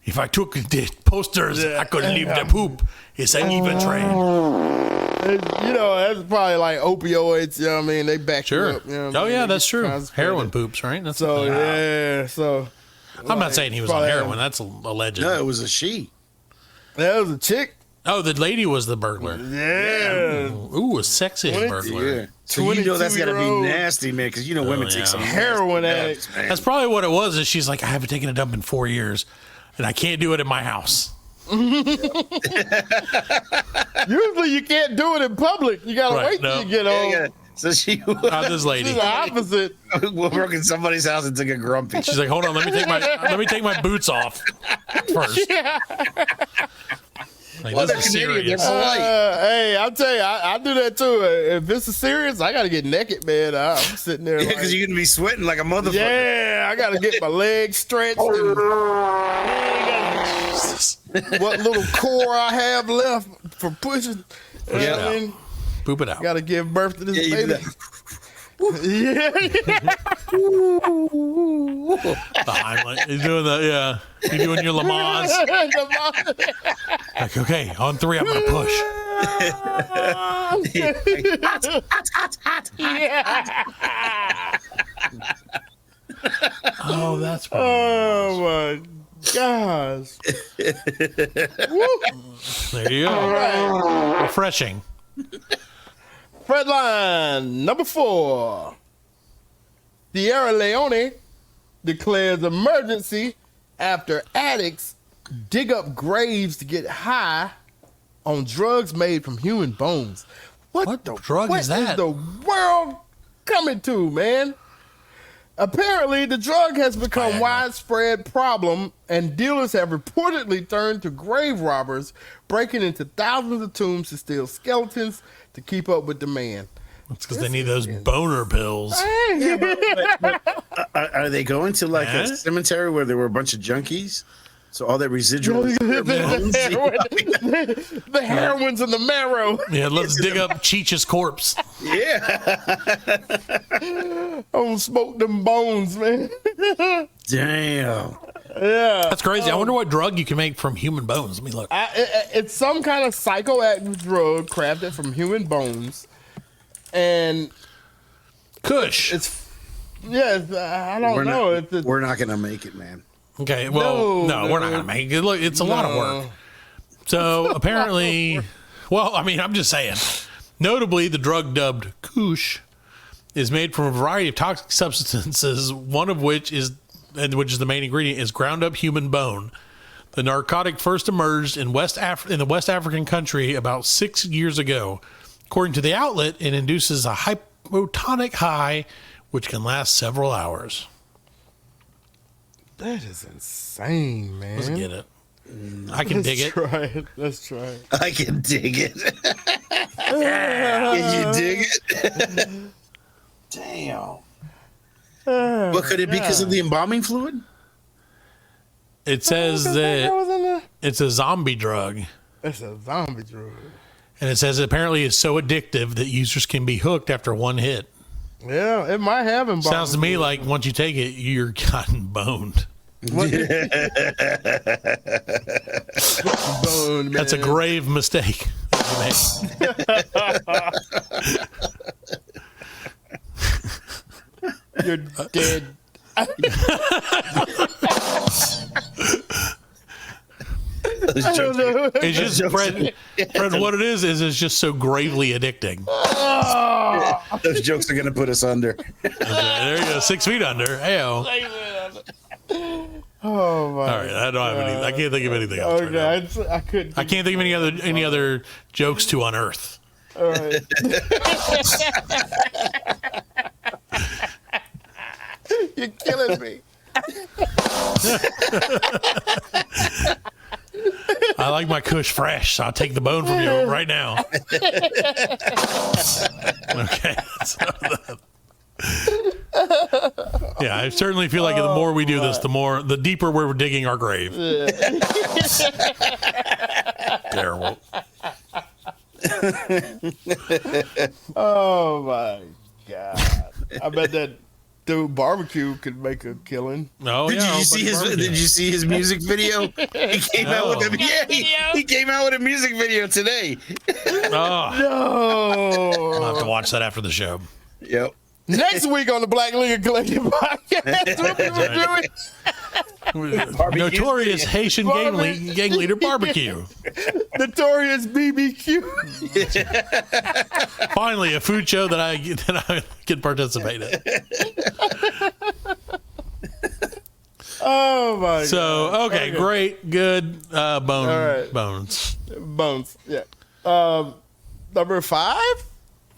if I took the posters, I could leave the poop. It's an even trade. You know, that's probably like opioids. You know what I mean? They back you up. You know that's true. Heroin poops, right? That's so. I'm not saying he was on heroin. That's alleged. No, it was a she. That was a chick. Oh, the lady was the burglar. Yeah. Ooh, a sexy burglar. Yeah. So that's got to be nasty, man, because women take some heroin addicts. That's probably what it was. Is she's like, I haven't taken a dump in 4 years, and I can't do it in my house. Usually, you can't do it in public. You gotta wait till you get home. So she this lady. She's the opposite. We broke in somebody's house and took a grumpy. She's like, hold on, let me take my boots off first. Yeah. Like, this is serious. Hey, I'll tell you, I do that too. If this is serious, I got to get naked, man. I'm sitting there. Because you're going to be sweating like a motherfucker. Yeah, I got to get my legs stretched. And what little core I have left for pushing. Yeah. Poop it out. Got to give birth to this baby. Yeah. He's doing the, You're doing your Lamaze. Like, okay, on 3, I'm going to push. Oh, that's funny. Oh, my gosh. There you go. All right. Refreshing. Fredline number 4. Sierra Leone declares emergency after addicts dig up graves to get high on drugs made from human bones. What drug is that? What is the world coming to, man? Apparently, the drug has become a widespread problem, and dealers have reportedly turned to grave robbers, breaking into thousands of tombs to steal skeletons to keep up with demand. That's because they need those boner pills. Yeah, but are they going to like a cemetery where there were a bunch of junkies? So all that residual the heroin's in the marrow. Yeah, let's dig up Cheech's corpse. Yeah. Oh, smoke them bones, man. Damn. Yeah. That's crazy. I wonder what drug you can make from human bones. Let me look. It's some kind of psychoactive drug crafted from human bones. And Kush. I don't know. We're not going to make it, man. Okay, well, no, we're not going to make it. Look, it's a lot of work. So apparently, well, I mean, I'm just saying. Notably, the drug dubbed Kush is made from a variety of toxic substances, one of which is the main ingredient, is ground up human bone. The narcotic first emerged in the West African country about 6 years ago. According to the outlet, it induces a hypotonic high, which can last several hours. That is insane, man. Let's get it. I can dig it. Let's try it. I can dig it. Can you dig it? Damn. But could it be because of the embalming fluid? It says that it's a zombie drug. It's a zombie drug. And it says apparently it's so addictive that users can be hooked after one hit. Yeah, it might have embalming. Sounds to me like once you take it, you're gotten boned. Bone, that's a grave mistake. You're dead. It's just Fred. What it is it's just so gravely addicting. Those jokes are gonna put us under. Okay, there you go, 6 feet under. Heyo. Oh my! All right, I don't have any. I can't think of anything else. Okay, right now. I couldn't. I can't think of any other jokes to unearth. All right. You're killing me. I like my Kush fresh, so I'll take the bone from you right now. Okay. Yeah, I certainly feel like the more we do this, the deeper we're digging our grave. Terrible. Oh my God! I bet that dude barbecue could make a killing. Oh yeah. Did you see his music video? He came out with he came out with a music video today. Oh no! I'll have to watch that after the show. Yep. Next week on the Black Liquor Collective podcast, we'll be reviewing Notorious Haitian gang leader barbecue. Notorious BBQ. Finally, a food show that I can participate in. Oh my! So okay, great, good. Bones. Yeah. Number 5.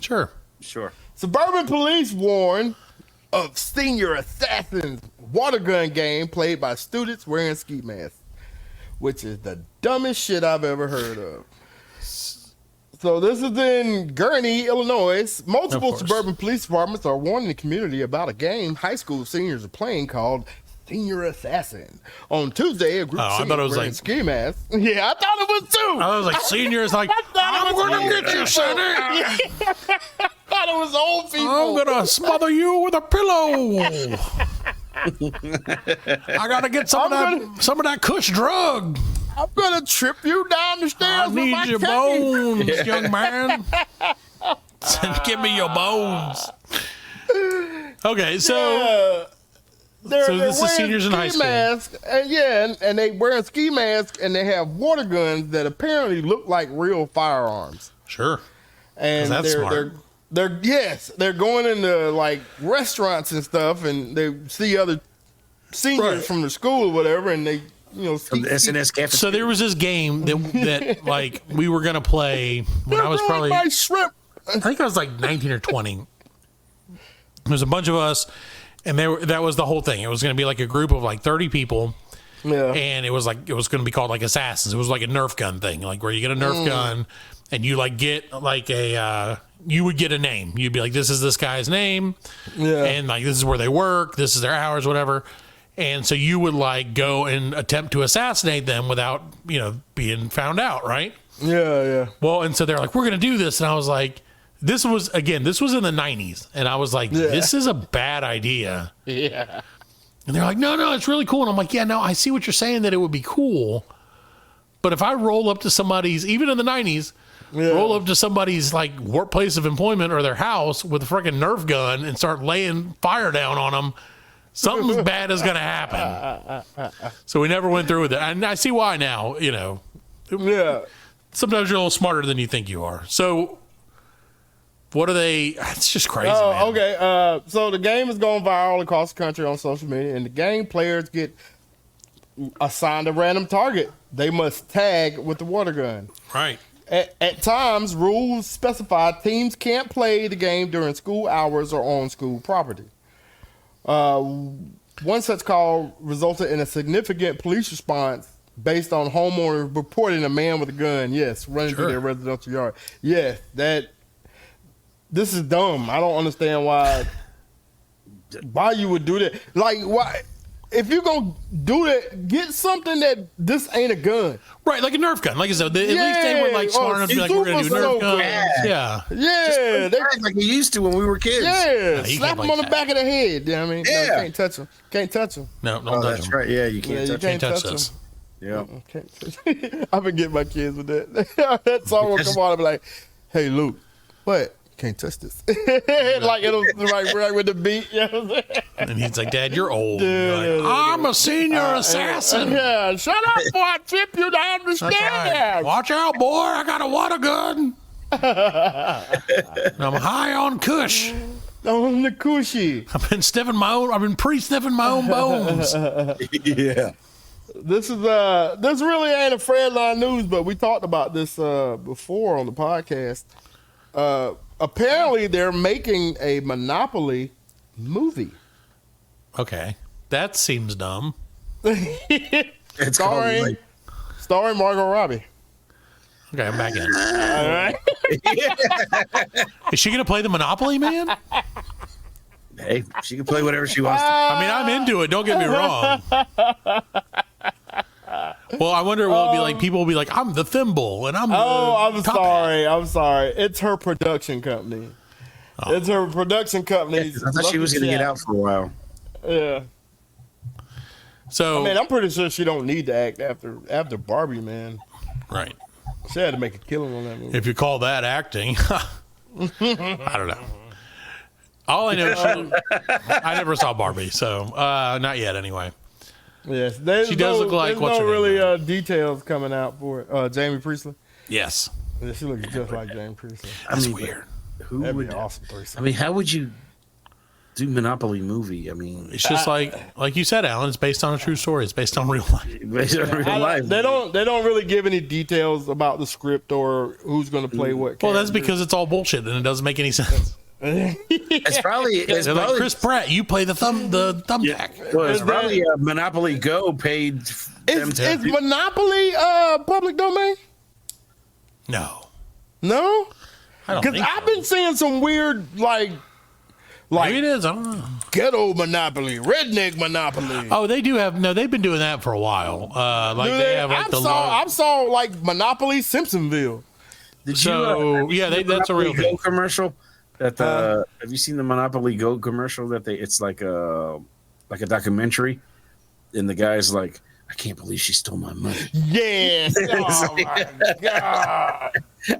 Sure. Suburban police warn of senior assassins water gun game played by students wearing ski masks, which is the dumbest shit I've ever heard of. So this is in Gurnee, Illinois. Multiple suburban police departments are warning the community about a game high school seniors are playing called Senior Assassin. On Tuesday, a group of seniors wearing ski masks. Yeah, I thought it was too. I was like, seniors, like, I'm going to get you, Sonny. I thought it was old people. I'm going to smother you with a pillow. I got to get some of that Kush drug. I'm going to trip you down the stairs. I need your bones, young man. Give me your bones. Okay, so... They're this is seniors in high school. And they wearing ski masks, and they have water guns that apparently look like real firearms. Sure. And that's smart. They're going into like restaurants and stuff, and they see other seniors from the school or whatever, and they from the SNS cafeteria. So there was this game that like we were gonna play when I was probably my shrimp. I think I was like 19 or 20. There's a bunch of us. And that was the whole thing. It was going to be like a group of like 30 people. Yeah. And it was going to be called like Assassins. It was like a Nerf gun thing, like where you get a Nerf gun and you like get like you would get a name. You'd be like, this is this guy's name. Yeah. And like, this is where they work. This is their hours, whatever. And so you would like go and attempt to assassinate them without, being found out. Right. Yeah. Well, and so they're like, we're going to do this. And I was like, This was in the 90s. And I was like, this is a bad idea. Yeah. And they're like, no, it's really cool. And I'm like, yeah, no, I see what you're saying that it would be cool. But if I roll up to somebody's, even in the 90s, roll up to somebody's like workplace of employment or their house with a freaking Nerf gun and start laying fire down on them, something bad is going to happen. So we never went through with it. And I see why now, Yeah. Sometimes you're a little smarter than you think you are. So... what are they? It's just crazy. Man. Okay. So the game is going viral across the country on social media, and the game players get assigned a random target. They must tag with the water gun. Right. At times, rules specify teams can't play the game during school hours or on school property. One such call resulted in a significant police response based on homeowners reporting a man with a gun, running through their residential yard. This is dumb. I don't understand why you would do that. Like, why? If you're going to do that, get something that this ain't a gun. Right, like a Nerf gun. Like I said, at least they were like smart enough to be like, we're going to do Nerf guns. Yeah. Yeah. They like we used to when we were kids. Yeah. No, slap them on the back of the head. You know what I mean? Yeah. No, can't touch them. Can't touch them. No, don't touch that's them. right. Yeah, you can't touch those. Yeah. I've been getting my kids with that. That song will come on and be like, hey, Luke, what? Can't touch this. Like it'll right with the beat. You know what I'm saying? And he's like, Dad, you're old. You're like, I'm a senior assassin. Yeah, shut up, boy. I trip you down the stairs. Right. Watch out, boy. I got a water gun. I'm high on Kush. On the cushy. I've been pre-sniffing my own bones. Yeah. This really ain't a Fredline news, but we talked about this before on the podcast. Apparently, they're making a Monopoly movie. Okay, that seems dumb. It's starring Margot Robbie. Okay, I'm back in. All right. Is she gonna play the Monopoly Man? Hey, she can play whatever she wants to. I mean, I'm into it. Don't get me wrong. Well, I wonder will it be like people will be like, I'm the thimble and I'm the I'm top sorry. hat. I'm sorry. It's her production company. Oh. It's her production company. I thought she was going to get out for a while. Yeah. So I mean, I'm pretty sure she don't need to act after Barbie, man. Right. She had to make a killing on that movie. If you call that acting, I don't know. All I know is I never saw Barbie, so not yet anyway. Yes, she does look like what's her name, details coming out for it. Jamie Priestley. Yes, yeah, she looks just like Jamie Priestley. That's weird. That'd be an awesome threesome. I mean, how would you do Monopoly movie? I mean, it's just like you said, Alan. It's based on a true story. It's based on real life. Based on real life. They don't really give any details about the script or who's going to play what. Well, that's because it's all bullshit and it doesn't make any sense. It's probably like Chris Pratt. You play the thumbtack. Yeah. Well, it's probably Monopoly Go paid. Is Monopoly public domain? No. Because I've been seeing some weird like maybe it is. I don't know. Ghetto Monopoly, redneck Monopoly. Oh, they do have. No, they've been doing that for a while. They have like I saw like Monopoly Simpsonville. That's a real thing. Commercial. That have you seen the Monopoly Go commercial? It's like a documentary, and the guy's like, I can't believe she stole my money. Yes. Oh my god.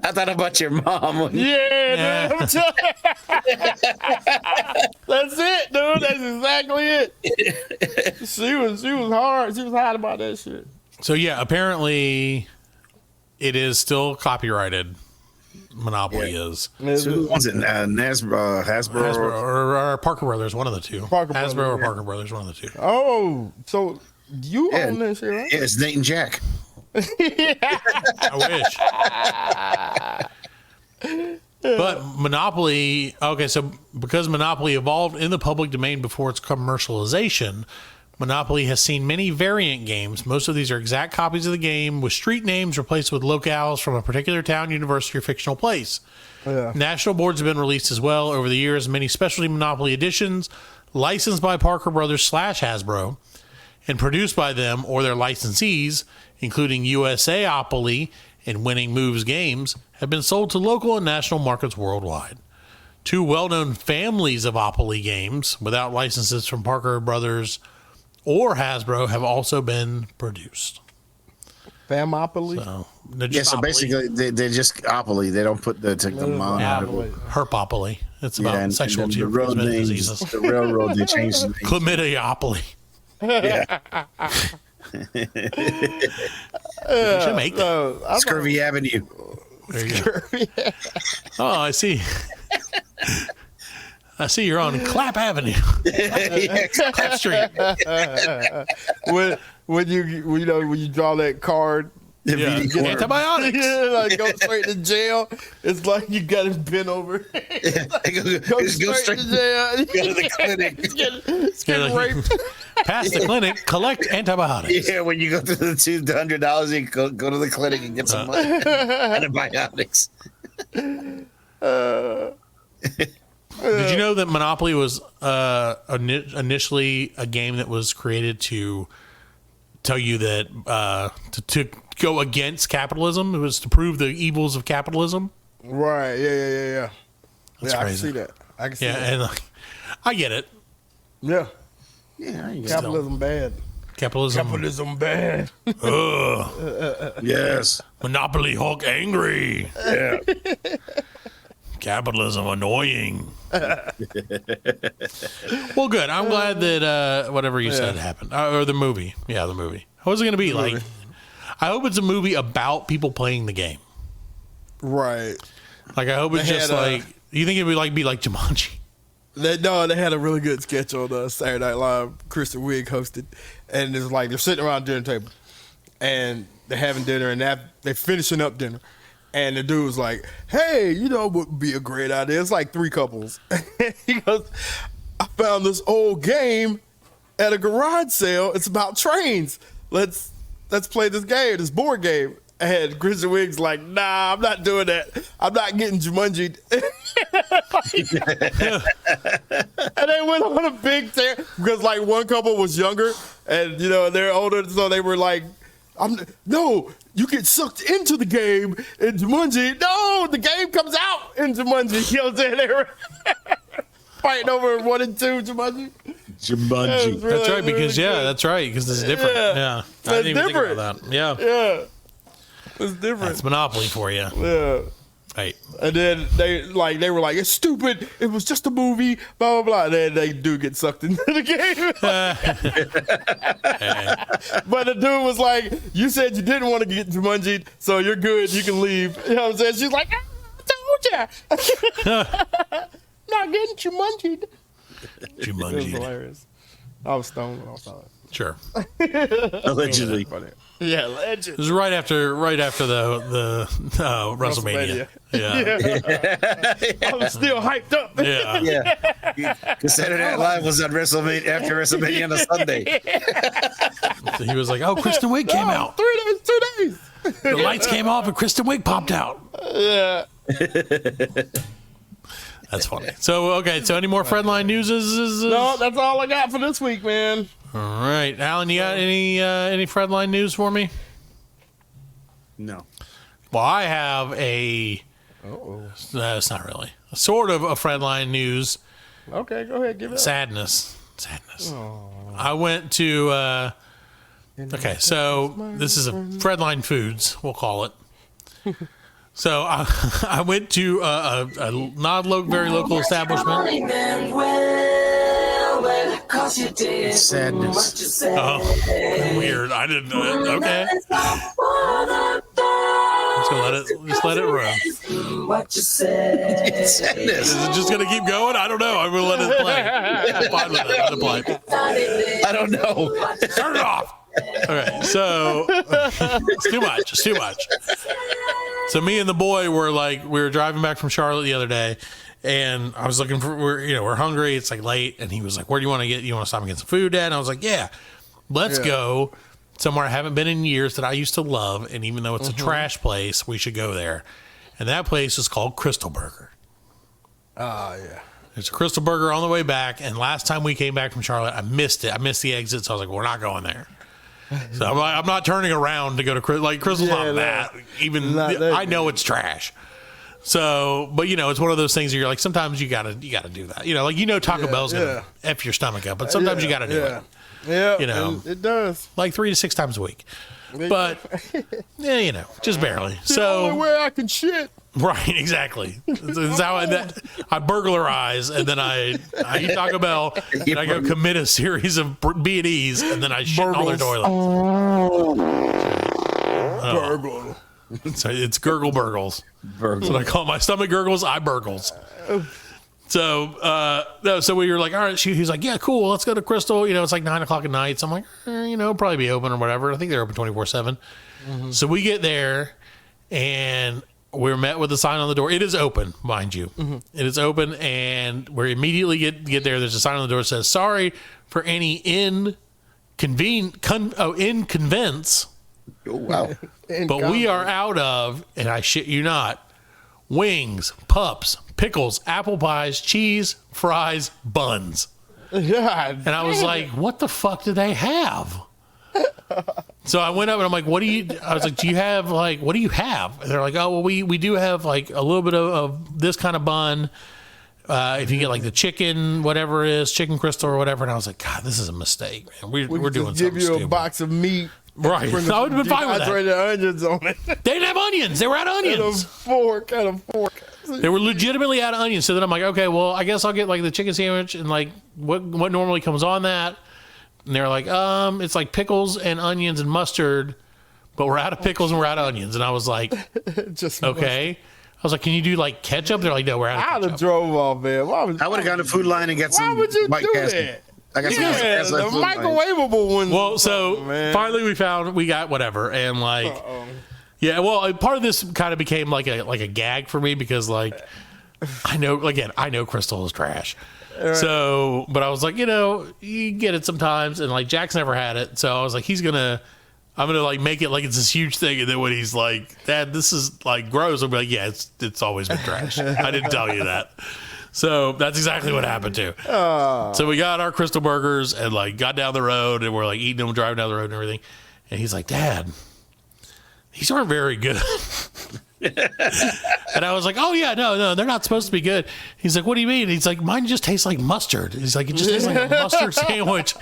I thought about your mom. Yeah. That's it, dude. That's exactly it. She was hard. She was hot about that shit. So yeah, apparently, it is still copyrighted. Monopoly is. So who was it? Hasbro or Parker Brothers, one of the two. Hasbro or Parker Brothers, one of the two. Oh, so you own this shit, right? Yeah, it's Nate and Jack. I wish. But Monopoly, okay, so because Monopoly evolved in the public domain before its commercialization, Monopoly has seen many variant games. Most of these are exact copies of the game with street names replaced with locales from a particular town, university, or fictional place. Yeah. National boards have been released as well over the years. Many specialty Monopoly editions licensed by Parker Brothers / Hasbro and produced by them or their licensees, including USAopoly and Winning Moves Games, have been sold to local and national markets worldwide. Two well-known families of Opoly games without licenses from Parker Brothers or Hasbro have also been produced. Famopoly? So basically, they're just Opoly. They don't put the mom. Herpopoly. It's about sexual transmitted diseases. The railroad, they changed the name. Chlamydiopoly. Yeah. Should make that. Scurvy Avenue. There you go. Oh, I see. I see you're on Clap Avenue. Clap Street. When you draw that card, antibiotics. Like go straight to jail. It's like you got to bend over. Go straight to jail. Go to the clinic. Get raped. Pass the clinic, collect antibiotics. Yeah, when you go to the $200, you go to the clinic and get some antibiotics. Did you know that Monopoly was initially a game that was created to tell you that to go against capitalism? It was to prove the evils of capitalism. Right. Yeah. That's crazy. I can see that. And I get it. Yeah. Yeah. Capitalism bad. Capitalism bad. Yes. Monopoly Hulk angry. Yeah. Capitalism annoying. Well, good. I'm glad that whatever you said happened. Or the movie. Yeah, the movie. What's it going to be like? I hope it's a movie about people playing the game. Right. Like, I hope it's just like, you think it would be like Jumanji? They had a really good sketch on Saturday Night Live. Kristen Wiig hosted, and it's like they're sitting around the dinner table, and they're having dinner, and they're finishing up dinner, and the dude was like, "Hey, what would be a great idea?" It's like three couples. He goes, "I found this old game at a garage sale. It's about trains. Let's play this game, this board game." And Kristen Wiig's like, "Nah, I'm not doing that. I'm not getting Jumanji." And they went on a big tear because one couple was younger and they're older, so they were like, "No, you get sucked into the game in Jumanji. No, the game comes out in Jumanji." They were fighting over 1 and 2 Jumanji. Jumanji. Really, that's right, because that's right, because it's different. Yeah, I didn't even think about that. Yeah. It's different. That's Monopoly for you. Yeah. Right. And then they were like, it's stupid. It was just a movie. Blah blah blah. And then they do get sucked into the game. But the dude was like, you said you didn't want to get Jumanji'd, so you're good. You can leave. You know what I'm saying? She's like, I told ya. Not getting Jumanji'd. It was hilarious. I was stoned when I saw it. Sure. Allegedly. Yeah, legend. It was right after the WrestleMania. Yeah. I was still hyped up. Yeah. Because Saturday Night Live was on WrestleMania after WrestleMania on a Sunday. So he was like, "Oh, Kristen Wiig came out. 2 days. The lights came off and Kristen Wiig popped out." Yeah. That's funny. So any more Fredline news? No, that's all I got for this week, man. All right, Alan, you got any Fredline news for me? No. Well, I have a. No, it's not really. Sort of a Fredline news. Okay, go ahead, give it up. Sadness. I went to. Okay, so this is a Fredline Foods, we'll call it. So I went to a very local establishment. Sadness. Oh, weird. I didn't know that. Okay. Just let it run. What you said. Sadness. Is it just going to keep going? I don't know. I'm going to let it play. I'm fine with it. Let it play. I don't know. Turn it off. Okay, so it's too much. So me and the boy we were driving back from Charlotte the other day, and I was looking for, we're hungry. It's like late, and he was like, "Where do you want to get? You want to stop and get some food, Dad?" And I was like, "Yeah, let's go somewhere I haven't been in years that I used to love, and even though it's a trash place, we should go there." And that place is called Crystal Burger. Oh yeah. There's a Crystal Burger on the way back, and last time we came back from Charlotte, I missed it. I missed the exit, so I was like, "We're not going there." So I'm not turning around to go to Crystal's not that. Even I know it's trash. So, but it's one of those things where you're like, sometimes you gotta do that. Taco Bell's gonna F your stomach up, but sometimes you gotta do it. Yeah, it does. Like 3 to 6 times a week. But just barely. The only way I can shit. Right, exactly. That's how I burglarize, and then I eat Taco Bell, and I go commit a series of B&Es, and then I shit in all their toilets. Burgle. So it's gurgle burgles. That's what I call my stomach gurgles. I burgles. So we were like, all right. He's like, yeah, cool. Let's go to Crystal. It's like 9:00 at night. So I'm like, probably be open or whatever. I think they're open 24/7. So we get there, and we're met with a sign on the door. It is open, mind you. It is open, and we immediately get there. There's a sign on the door that says, "Sorry for any inconvenience." Oh, wow. But we are out of, and I shit you not, wings, pups, pickles, apple pies, cheese, fries, buns. God. And I was like, what the fuck do they have? So I went up and I'm like, I was like, do you have what do you have? And they're like, oh, well, we do have like a little bit of this kind of bun. If you get like the chicken, whatever it is, chicken crystal or whatever. And I was like, God, this is a mistake, man. We're doing something give you stupid. A box of meat. Right. I would have been fine with that. Onions on it. They didn't have onions. They were out of onions. And a fork. They were legitimately out of onions. So then I'm like, okay, well, I guess I'll get like the chicken sandwich and like what normally comes on that. And they're like, it's like pickles and onions and mustard, but we're out of pickles and we're out of onions. And I was like, just okay. Mustard. I was like, can you do like ketchup? They're like, no, we're out of ketchup. I'd have drove off, man. I would have gone to Food Line and got some. Why would you White do Castle. that? I got some the microwavable ones. Well, so finally we got whatever, and like, yeah. Well, part of this kind of became like a gag for me because like, I know Crystal is trash. Right. So, but I was like, you get it sometimes, and like Jack's never had it, so I was like, I'm gonna like make it like it's this huge thing, and then when he's like, Dad, this is like gross, I'll be like, yeah, it's always been trash. I didn't tell you that. So that's exactly what happened too. So we got our Crystal Burgers and like got down the road and we're like eating them, driving down the road and everything. And he's like, Dad, these aren't very good. And I was like, oh yeah, no, they're not supposed to be good. He's like, what do you mean? He's like, mine just tastes like mustard. He's like, it just tastes like a mustard sandwich.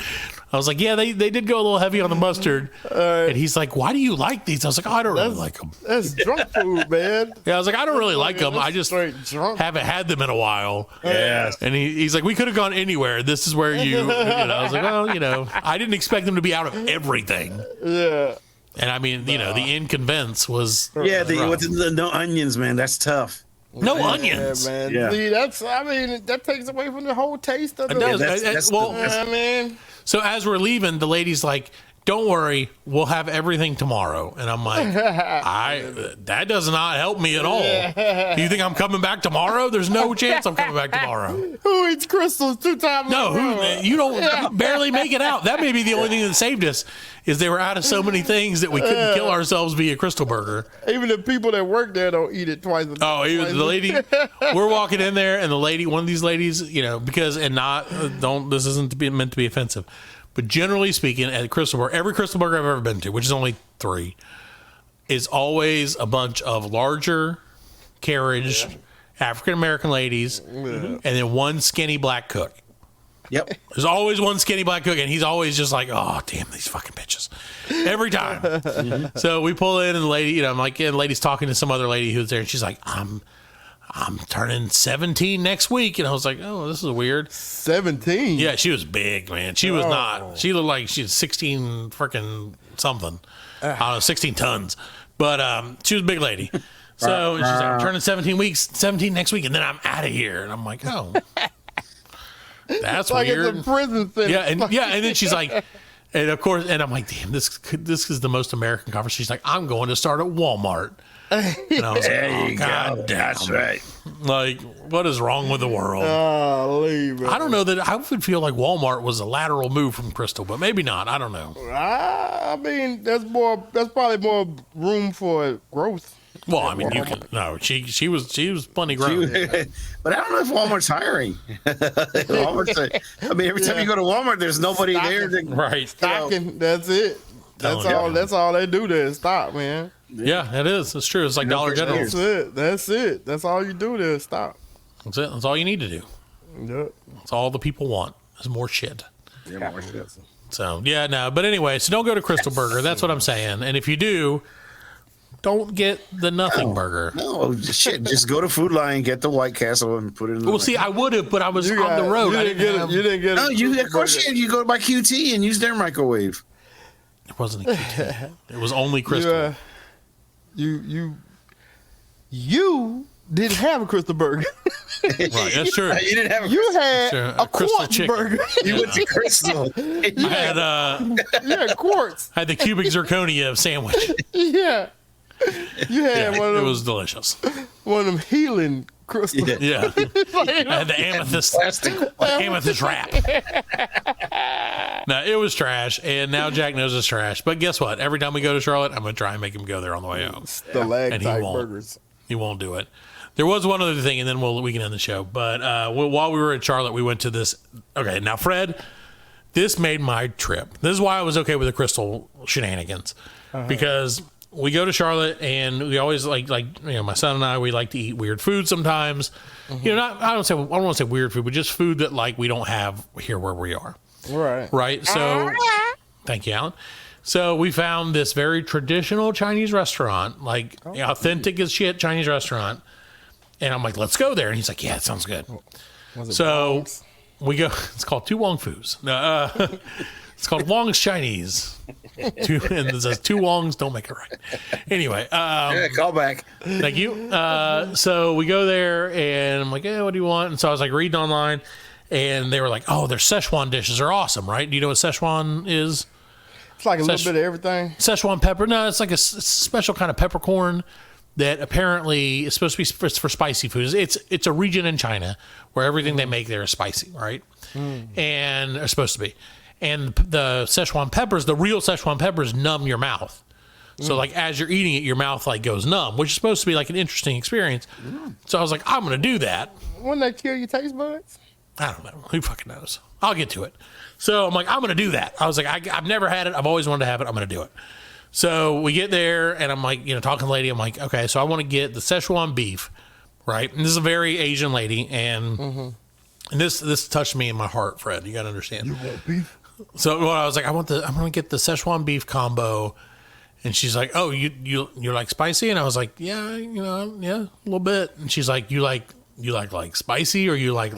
I was like, yeah, they did go a little heavy on the mustard. And he's like, why do you like these? I was like, oh, I don't really like them. That's drunk food, man. Yeah, I was like, I don't really like them. I just haven't had them in a while. Yeah. And he's like, we could have gone anywhere. This is where you know. I was like, well, I didn't expect them to be out of everything. Yeah. And I mean, the inconvenience was the no onions, man. That's tough. No onions, man. Yeah. See, that takes away from the whole taste of it. It does. Man. So as we're leaving, the lady's like, don't worry, we'll have everything tomorrow. And I'm like, that does not help me at all. Do you think I'm coming back tomorrow? There's no chance I'm coming back tomorrow. Who eats crystals 2 times? No, you don't barely make it out. That may be the only thing that saved us, is they were out of so many things that we couldn't kill ourselves via Crystal Burger. Even the people that work there don't eat it twice a day. Oh, even the lady, we're walking in there, and the lady, one of these ladies, this isn't meant to be offensive, but generally speaking, at Crystal Burger, every Crystal Burger I've ever been to, which is only 3, is always a bunch of larger carriage African American ladies, and then one skinny black cook. Yep. There's always one skinny black cook, and he's always just like, oh, damn, these fucking bitches. Every time. So we pull in, and the lady, I'm like, the lady's talking to some other lady who's there, and she's like, I'm turning 17 next week. And I was like, oh, this is weird. 17? Yeah, she was big, man. She was not. She looked like she was 16 freaking something. I don't know, 16 tons. But she was a big lady. So she's like, I'm turning 17 next week, and then I'm out of here. And I'm like, oh. That's like weird. It's a prison thing. Yeah, and then she's like, and of course, and I'm like, damn, this is the most American conversation. She's like, I'm going to start at Walmart. And I was like, oh, God damn. That's right. Like, what is wrong with the world? I don't know that I would feel like Walmart was a lateral move from Crystal, but maybe not. I don't know. I mean, that's probably more room for growth. Well, I mean, you can. No, she was plenty grown. But I don't know if Walmart's hiring. Every time you go to Walmart, there's nobody there. Right. Stocking. That's it. That's all they do there is stock, man. Yeah, it is. It's true. It's like Dollar General. That's it. That's all you do there is stock. That's it. That's all you need to do. Yep. That's all the people want is more shit. Yeah, more shit. So, yeah, no. But anyway, so don't go to Crystal Burger. That's what I'm saying. And if you do, don't get the nothing burger. No, shit. Just go to Food Lion, get the White Castle, and put it in the see, I would have, but I was on the road. You didn't get it. No, of course you go to my QT and use their microwave. It wasn't a QT. It was only Crystal. You didn't have a Crystal Burger. Right, that's true. You didn't have You had a Crystal quartz chicken. burger. You went to Crystal. I had quartz. I had the cubic zirconia sandwich. Yeah. You had one of them. It was delicious. One of them healing crystals. Yeah. I had the amethyst wrap. No, it was trash, and now Jack knows it's trash. But guess what? Every time we go to Charlotte, I'm going to try and make him go there on the way home. Stalactite burgers. He won't do it. There was one other thing, and then we can end the show. But while we were at Charlotte, we went to this. Okay, now, Fred, this made my trip. This is why I was okay with the Crystal shenanigans. Because we go to Charlotte, and we always like my son and I, we like to eat weird food sometimes. I don't want to say weird food, but just food that like we don't have here where we are. Right. So, thank you, Alan. So we found this very traditional Chinese restaurant, like authentic as shit Chinese restaurant. And I'm like, let's go there. And he's like, yeah, it sounds good. So we go. It's called Tu Wong Foos. It's called Wong's Chinese. And it says two Wongs, don't make it right. Anyway. Call back. Thank you. So we go there, and I'm like, hey, what do you want? And so I was like reading online, and they were like, oh, their Szechuan dishes are awesome, right? Do you know what Szechuan is? It's like a little bit of everything. Szechuan pepper. No, it's like a special kind of peppercorn that apparently is supposed to be for spicy foods. It's a region in China where everything they make there is spicy, right? And are supposed to be. And the Szechuan peppers, the real Szechuan peppers, numb your mouth. So like as you're eating it, your mouth like goes numb, which is supposed to be like an interesting experience. So I was like, I'm going to do that. Wouldn't that kill your taste buds? I don't know. Who fucking knows? I'll get to it. So I'm like, I'm going to do that. I was like, I've never had it. I've always wanted to have it. I'm going to do it. So we get there, and I'm like, talking to the lady. I'm like, okay, so I want to get the Szechuan beef, right? And this is a very Asian lady, and this touched me in my heart, Fred. You got to understand. You want beef? So I was like, I'm going to get the Szechuan beef combo. And she's like, oh, you like spicy? And I was like, yeah, yeah, a little bit. And she's like, you like spicy, or you like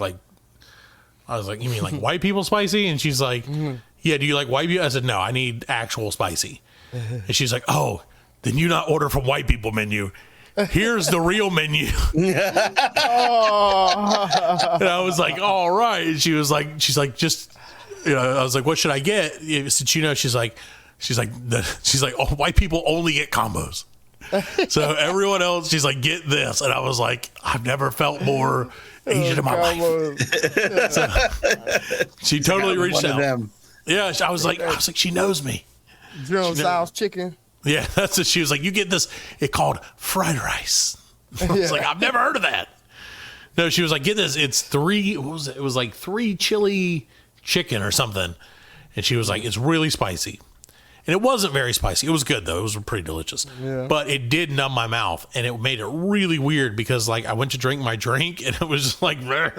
I was like, you mean like white people spicy? And she's like, yeah, do you like white people? I said, no, I need actual spicy. And she's like, oh, then you not order from white people menu. Here's the real menu. And I was like, all right. And she's like, just, I was like, what should I get? Since she's like, oh, white people only get combos. So everyone else, she's like, get this. And I was like, I've never felt more Asian in my life. So she totally reached out. Yeah, I was like, she knows me. Drill South chicken. Yeah, that's what she was like. You get this. It called fried rice. I was like, I've never heard of that. No, she was like, get this. It's 3. What was it? It was like 3 chili chicken or something. And she was like, it's really spicy. And it wasn't very spicy. It was good, though. It was pretty delicious. Yeah. But it did numb my mouth, and it made it really weird because, like, I went to drink my drink, and it was just like, like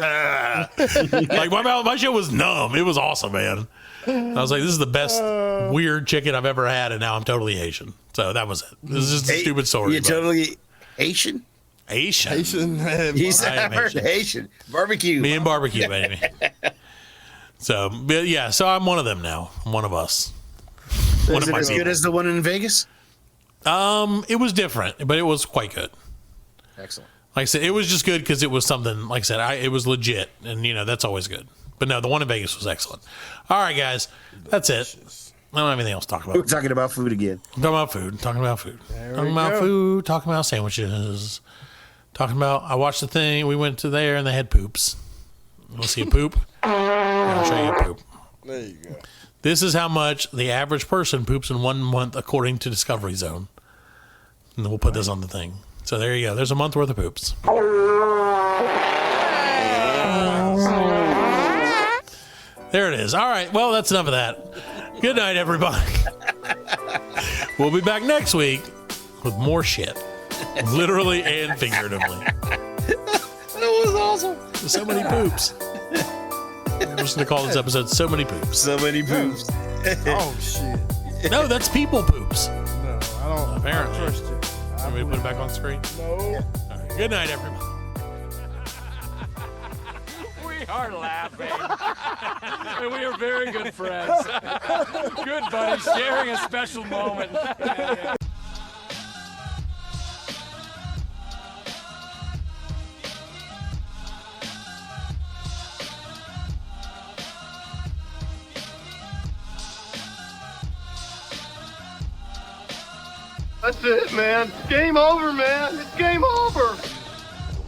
my shit was numb. It was awesome, man. I was like, this is the best weird chicken I've ever had, and now I'm totally Asian. So that was it. This is just a stupid story. You're totally Asian? Asian. He's Asian. Barbecue. Me and barbecue, baby. So, but yeah, so I'm one of them now. I'm one of us. Is it as good as the one in Vegas? It was different, but it was quite good. Excellent. Like I said, it was just good because it was something, like I said, it was legit, and, that's always good. But no, the one in Vegas was excellent. All right, guys, that's it. I don't have anything else to talk about. We're talking about food again. Talking about food. Talking about food. Talking about sandwiches. Talking about, I watched the thing. We went to there, and they had poops. You want to see a poop? I'll show you a poop. There you go. This is how much the average person poops in 1 month, according to Discovery Zone. And then we'll put this on the thing. So there you go. There's a month worth of poops. There it is. All right. Well, that's enough of that. Good night, everybody. We'll be back next week with more shit. Literally and figuratively. That was awesome. So many poops. I'm just going to call this episode So Many Poops. So Many Poops. Oh, shit. No, that's people poops. No, I don't. Apparently. I don't trust you. Want me to put it back on the screen? No. All right. Good night, everybody. We are laughing. And we are very good friends. Good buddies, sharing a special moment. That's it, man. Game over, man. It's game over.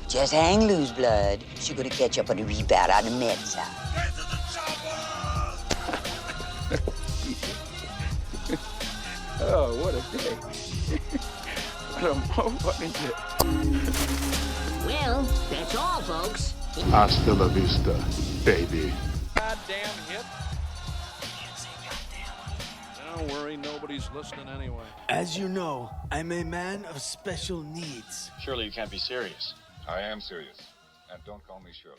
Just hang loose, blood. She's gonna catch up on the rebound on the med side. Oh, what a day. What is it? Well, that's all, folks. Hasta la vista, baby. Goddamn hip. Don't worry, nobody's listening anyway. As you know, I'm a man of special needs. Surely you can't be serious. I am serious. And don't call me Shirley.